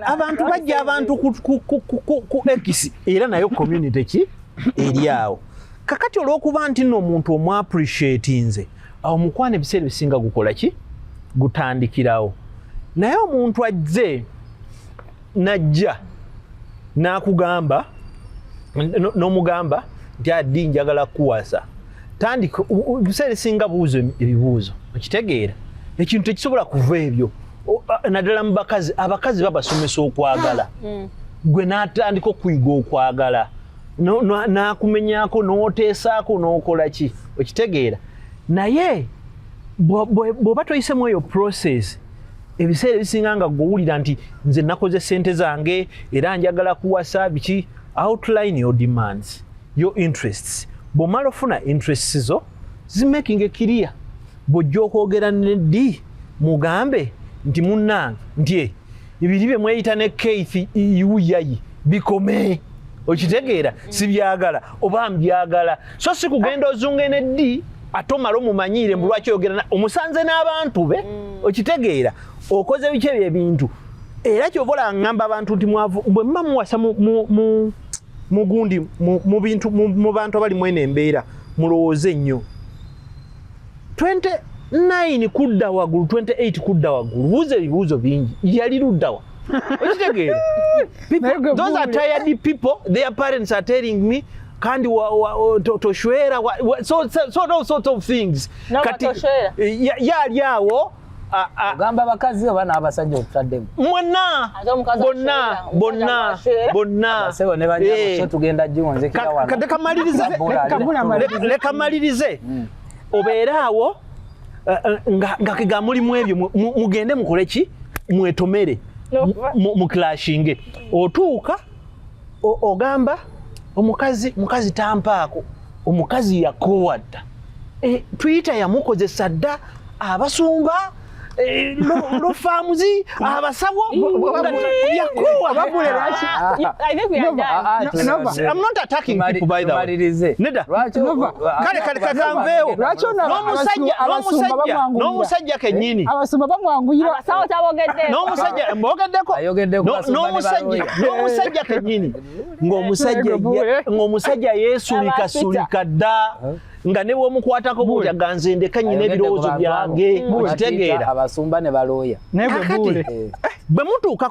[SPEAKER 2] abantu bajja abantu ku X era nayo community ki eri awo kakati olw'okuba nti nno omuntu omu appreciate nze awo mukwana ebiseera bisinga gukola ki gutandikirawo naye omuntu ajje najja n'akugamba n'omugamba nti addi njagala kuwasa tandika ebiseera bisinga buuzo ebibuuzo okitegeera ekintu tekisobola kuva ebyo naddala mu bakazi abakazi babasomesa okwagala gwe n'atandika okuyiga okwagala n'akumenyako n'oteesaako n'okola ki okitegeera naye bw'oba toyisemu eyo process ebiseera ebisinga nga gwowulira nti nze nakoze sente zange era njagala kuwasa biki outline your demands your interests bw'omala ofuna interests zo zimaking clear bw'ojja okwogera neddi mugambe nti munnange nti ebiri bye mweyita ne Keith yuyayi bikome okitegeera sibyagala oba mbyagala so si kugenda ozunge neddi ate omala omumanyiire mbu lwaki oyogera omusanze n'abantu be okitegeera okoze biki ebintu era kyobola ngamba abantu nti mwavu bwe mba muwasa mugundi mu bintu mu bantu abali mwene embeera mulowooze nnyo 29 kudda waggulu 28 kudda waggulu buuza ebibuuzo bingi yali luddawa okitegeera those are tired people their parents are telling me kandi toshwera so all sorts of things
[SPEAKER 4] kati
[SPEAKER 2] yali awo
[SPEAKER 1] ogamba abakazi oba n'abasajja otutaddemu bonna sebo ne banyabo tugenda jiwonzekera wano
[SPEAKER 2] leka malirize obeera awo nga kega mulimu ebyo mugende mukole ki mwetomere mu clashinge otuuka ogamba omukazi tampaako omukazi yakoowadda tuyita yamukozesa dda abasumba lo farms abasawo yakuwa
[SPEAKER 3] Buule lwaki
[SPEAKER 4] I think we are done.
[SPEAKER 3] Nova
[SPEAKER 2] I'm not attacking people by the way neda kale kakanveewo
[SPEAKER 3] lwaki ono
[SPEAKER 2] n'omusajja kennyini
[SPEAKER 3] abasumba bamwanguyira
[SPEAKER 4] Abasawo tabogedde.
[SPEAKER 2] n'omusajja mbogeddeko n'omusajja kennyini ng'omusajja yeesulikasuulika dda nga ne bw'omukwatako bw'otya ganze ndeka nnyina ebirowoozo byange okitegeera
[SPEAKER 1] abasumba ne balooya
[SPEAKER 3] nebwe Buule
[SPEAKER 2] bwe mutuuka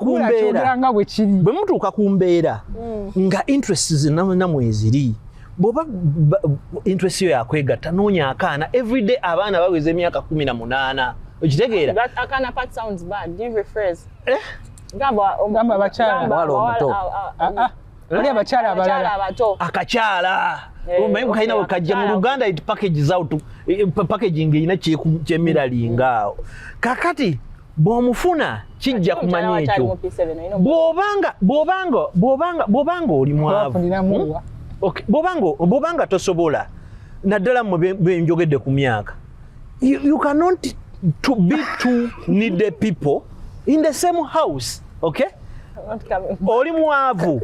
[SPEAKER 2] ku mbeera nga interests namwe eziri bw'oba interest yo yakwegatta noonya akaana everyday abaana baweza emyaka 18 okitegeera
[SPEAKER 4] That Akana part sounds bad. Do you rephrase?
[SPEAKER 3] gamba abakyala
[SPEAKER 1] Mwala omuto.
[SPEAKER 3] oli abakyala abalala
[SPEAKER 4] abato.
[SPEAKER 2] akakyala omanyi kalina bwe kajja mu Luganda it packages out packaging erina kyemiralinga awo kakati bw'omufuna kijja kumanya ekyo bw'obanga oli mwavu bw'obanga tosobola naddala mmwe benjogedde ku myaka you cannot to be two needy people in the same house okay oli mwavu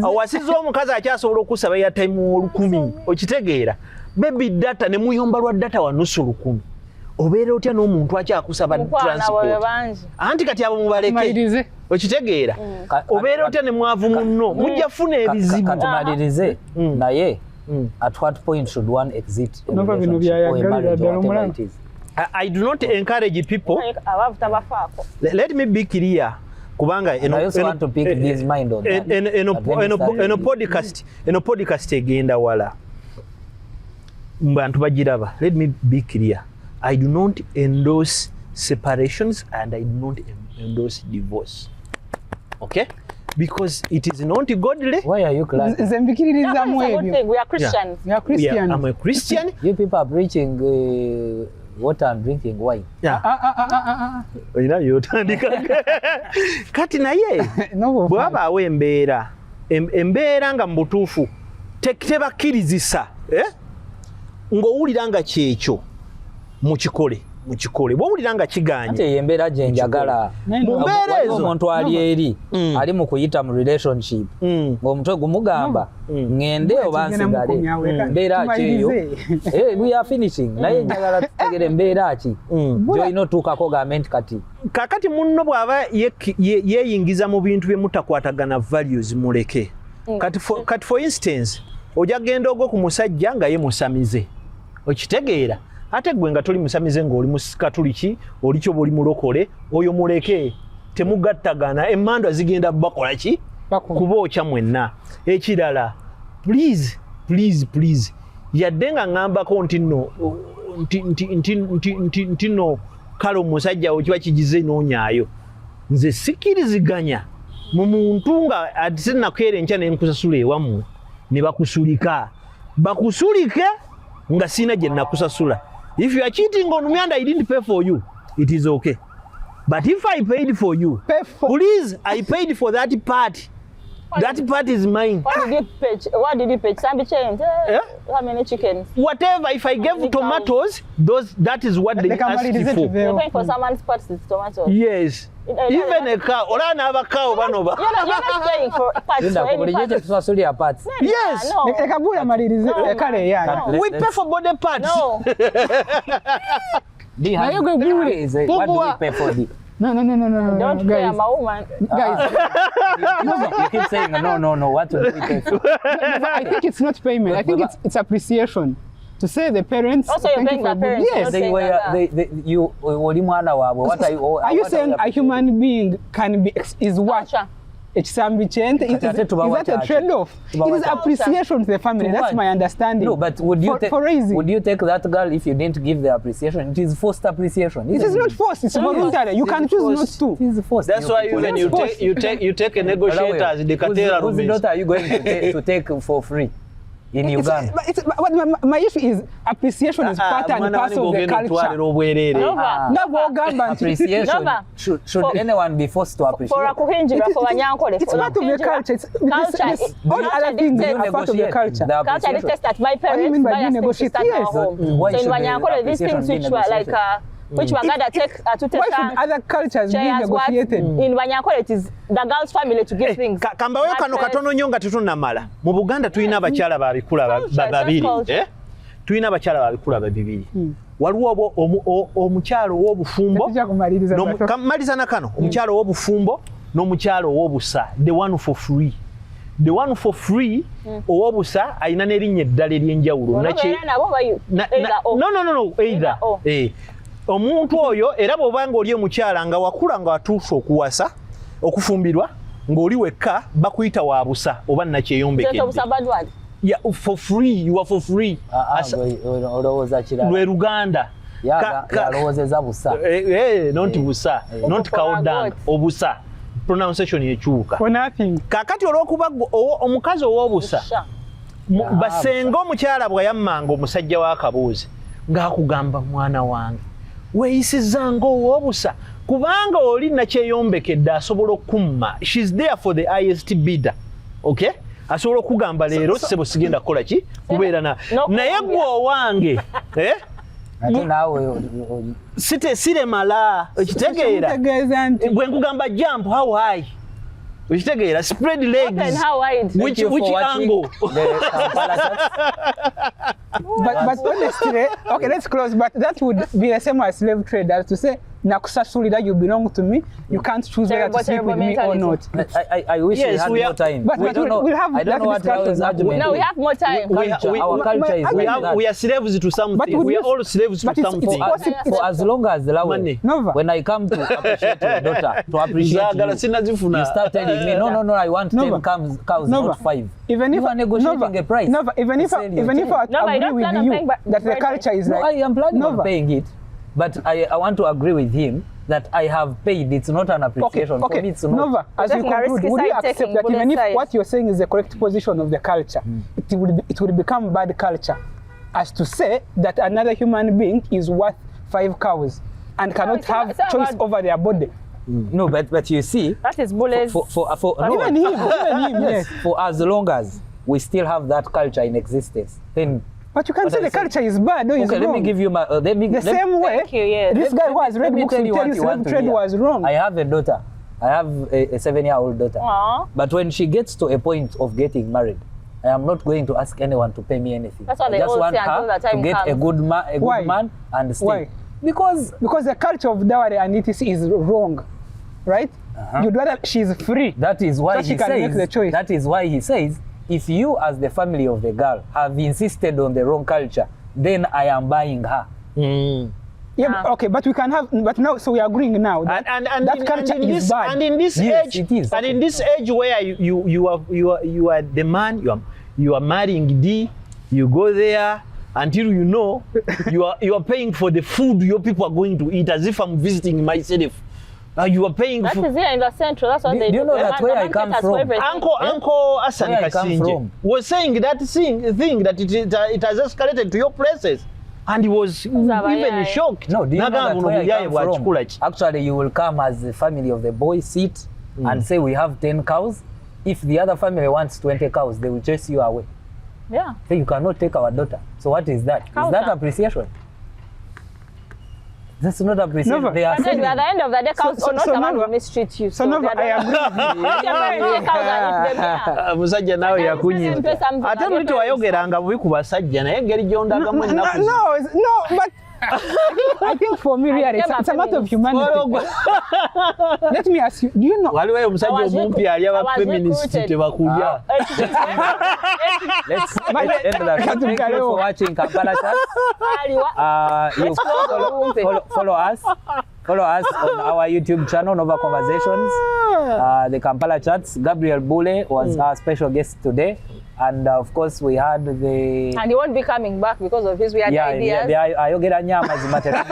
[SPEAKER 2] awasiza omukazi akyasobola okusaba airtime 10 okitegeera baby data ne muyomba lwa data wa nusu 10 obeera otya n'omuntu akyakusaba transport anti kati abo mubaleke okitegeera obeera otya ne mwavu munno mujja funa ebizibu
[SPEAKER 1] katumalirize naye at what point should one exit a
[SPEAKER 3] Nova bino byayagalira ddala omulala
[SPEAKER 2] I do not encourage people. Let me be clear. Kubanga
[SPEAKER 1] I also want to pick this mind on that.
[SPEAKER 2] podcast egenda wala. Mbantu bagiraba. Let me be clear. I do not endorse separations and I do not endorse divorce. Okay? Because it is not godly.
[SPEAKER 1] Why are you class?
[SPEAKER 3] nze mbikiririzamu ebyo
[SPEAKER 4] We are Christians.
[SPEAKER 3] we are Christians
[SPEAKER 2] I'm a Christian.
[SPEAKER 1] You people are preaching water and drinking wine.
[SPEAKER 2] Oyina yotandika. Kati naye bw'abaawo embeera nga mu butuufu tebakkirizisa ng'owulira nga kyekyo mukikole bw'owulira nga kiganye
[SPEAKER 1] ate yembeera gye njagala
[SPEAKER 2] mu mbeera ezo
[SPEAKER 1] omuntu ali eri ali mu kuyita mu relationship ng'omutwe gumugamba ngende oba nsigale mbeera ki eyo we are finishing naye njagala tutegere mbeera ki gy'olina otuukako gavumenti kati
[SPEAKER 2] kakati munno bw'aba yeeyingiza mu bintu bye mutakwatagana values muleke kati for instance ojja genda ogwo ku musajja nga ye musamize okitegeera ate gwe nga toli musamize ng'oli musikatuliki oli kyo buli mulokole oyo muleke temugattagana emmandwa zigenda bakola ki kubookya mwenna ekirala please yadde nga ngambako nti no kale omusajja we kiba kigize noonyaayo nze sikkiriziganya mu muntu nga ate nakeera enkya ne nkusasula ewammwe ne bakusulika bakusulike nga sina gye nakusasula. If you are cheating on me and I didn't pay for you, it is okay. But if I paid for you, please, I paid for that part. That part is mine.
[SPEAKER 4] What did you pay? Sambi change. How many chickens?
[SPEAKER 2] Whatever. If I gave tomatoes, that is what they asked for.
[SPEAKER 4] You're paying for someone's parts with tomatoes.
[SPEAKER 2] Yes. Even a cow. Or another cow.
[SPEAKER 4] You're not paying for parts for any parts.
[SPEAKER 2] Yes.
[SPEAKER 4] No.
[SPEAKER 2] We pay for body parts.
[SPEAKER 4] No.
[SPEAKER 1] What do we pay for the?
[SPEAKER 3] No.
[SPEAKER 4] Don't pay, I'm a woman.
[SPEAKER 3] Guys,
[SPEAKER 1] you keep saying no. What do we pay for?
[SPEAKER 3] I think it's not payment. I think it's appreciation. To say the parents.
[SPEAKER 4] Also, you're paying the parents.
[SPEAKER 3] Yes. Are you saying a human being is what? Ekisambi kyente is that a trade-off? It is appreciation to the family. That's my understanding.
[SPEAKER 1] No, but would you take that girl if you didn't give the appreciation? It is forced appreciation.
[SPEAKER 3] It is not forced. It's voluntary. You can choose not to.
[SPEAKER 1] It is forced.
[SPEAKER 2] That's why even you take a negotiator as the Katera.
[SPEAKER 1] Whose daughter are you going to take for free in Uganda?
[SPEAKER 3] But my issue is appreciation is part and parcel of the culture.
[SPEAKER 1] Appreciation. Should anyone be forced to appreciate?
[SPEAKER 3] It's part of the culture. All other things are part of the culture.
[SPEAKER 4] Culture is just that my parents buy us things to start our home. So in Wanyankole, these things which were like which Bagada take
[SPEAKER 3] Why should
[SPEAKER 4] atuteka
[SPEAKER 3] other cultures be
[SPEAKER 4] shares what
[SPEAKER 3] negotiated?
[SPEAKER 4] in Banyankole it is the girl's family to give things.
[SPEAKER 2] Kambayo kano katono nnyo nga tetunnamala. Mu Buganda tulina abakyala babikula babiri. Tulina abakyala babikula babiri. Waliwo omukyalo w'obufumbo. Maliza na kano. Omukyalo w'obufumbo n'omukyalo w'obusa. The one for free. The one for free owobusa ayina n'erinnya eddala ery'enjawulo. No. Either. Omuntu oyo era bw'obanga oli omukyala nga wakula nga watuusa okuwasa okufumbirwa ng'oli wekka bakuyita wa busa oba nakyeyombekedde. Yeah, for free. You are for free. Lwe Luganda.
[SPEAKER 1] Yalowoozeza busa.
[SPEAKER 2] Not busa. Not kawodanga. Obusa. Pronunciation yekyuka. Kakati olw'okuba omukazi ow'obusa basenga omukyala bwe yammanga omusajja w'akabuuzi ng'akugamba mwana wange weeyisizanga ow'obusa kubanga oli nakyeyombekedde asobola okumma. She's there for the highest bidder. Okay? Asobola okugamba leero sebo sigenda kukola ki kubeera naye gwe owange
[SPEAKER 1] ate naawe
[SPEAKER 2] siremala okitegeera bwe nkugamba jump how high okitegeera spread legs which angle
[SPEAKER 3] but honestly, okay, let's close, but that would be the same as slave trade, as to say nakusasulira, you belong to me, you can't choose whether to sleep with me or not.
[SPEAKER 1] I wish we had more time.
[SPEAKER 3] But we'll have that discussion.
[SPEAKER 4] No, we have more time.
[SPEAKER 1] Our culture is like
[SPEAKER 2] we are slaves to something. We are all slaves to something.
[SPEAKER 1] For as long as the law, when I come to appreciate your daughter, to appreciate you start telling me, no, I want 10 cows, not 5.
[SPEAKER 3] Even if
[SPEAKER 1] you are negotiating a price.
[SPEAKER 3] Even if I agree with you that the culture is like...
[SPEAKER 1] No, I am planning on paying it. But I want to agree with him that I have paid. It's not an appreciation.
[SPEAKER 3] Okay.
[SPEAKER 1] For me, it's not.
[SPEAKER 3] Nova, as you conclude, would you accept that even if what you're saying is the correct position of the culture, it will become bad culture, as to say that another human being is worth 5 cows and cannot have choice over their body?
[SPEAKER 1] No, but you see,
[SPEAKER 4] that is Bule's.
[SPEAKER 3] Even him, yes.
[SPEAKER 1] For as long as we still have that culture in existence, then.
[SPEAKER 3] But you can't say the culture is bad or is wrong.
[SPEAKER 1] Let me give you my... the
[SPEAKER 3] same way, this guy who has read books will tell you slave trade was wrong.
[SPEAKER 1] I have a daughter. I have a 7-year-old daughter.
[SPEAKER 4] Aww.
[SPEAKER 1] But when she gets to a point of getting married, I am not going to ask anyone to pay me anything.
[SPEAKER 4] That's what they all say until that time
[SPEAKER 1] to get
[SPEAKER 4] comes.
[SPEAKER 1] a good man and stay.
[SPEAKER 3] Why?
[SPEAKER 1] Because
[SPEAKER 3] the culture of dowry and etc. is wrong, right? You'd rather she's free.
[SPEAKER 1] That is why
[SPEAKER 3] she can make the choice.
[SPEAKER 1] That is why he says, if you as the family of the girl have insisted on the wrong culture, then I am buying her.
[SPEAKER 3] Yeah, okay, but we can have, but now, so we are agreeing now that that culture is bad.
[SPEAKER 2] And in this
[SPEAKER 1] yes,
[SPEAKER 2] age,
[SPEAKER 1] it is.
[SPEAKER 2] And in this age where you are the man, you are marrying D, you go there until you know you are paying for the food your people are going to eat, as if I'm visiting myself. You are paying
[SPEAKER 4] that
[SPEAKER 2] for...
[SPEAKER 4] is here in the central. That's what they do.
[SPEAKER 1] Do you know that where I come from?
[SPEAKER 2] Uncle Hassan Kasinje was saying that thing that it has escalated to your places. And he was even shocked.
[SPEAKER 1] No, do you know that where I come from? Actually, you will come as the family of the boy, sit and say we have 10 cows. If the other family wants 20 cows, they will chase you away.
[SPEAKER 4] Yeah.
[SPEAKER 1] So you cannot take our daughter. So what is that? Is that appreciation? That's not appreciation.
[SPEAKER 3] Nova.
[SPEAKER 1] They are
[SPEAKER 4] at the end of the day, cows or not someone will mistreat you.
[SPEAKER 3] So Nova, I agree.
[SPEAKER 2] Musajja nawe yakunyiza. Ate luli tewayogeranga bubi ku basajja naye engeri gy'ondagamu ennaku.
[SPEAKER 3] No, but I think for me really it's a matter of humanity. Let me ask you, do you know?
[SPEAKER 2] Waliwo omusajja omumpi ali abafeminist tebakulya.
[SPEAKER 1] Let's end that. Thank you for watching Kampala Chats. You follow us. Follow us on our YouTube channel, Nova Conversations. The Kampala Chats. Gabriel Buule was our special guest today. And of course, we had the...
[SPEAKER 4] And he won't be coming back because of his weird ideas.
[SPEAKER 1] Yeah, ayogera nyama zimatera.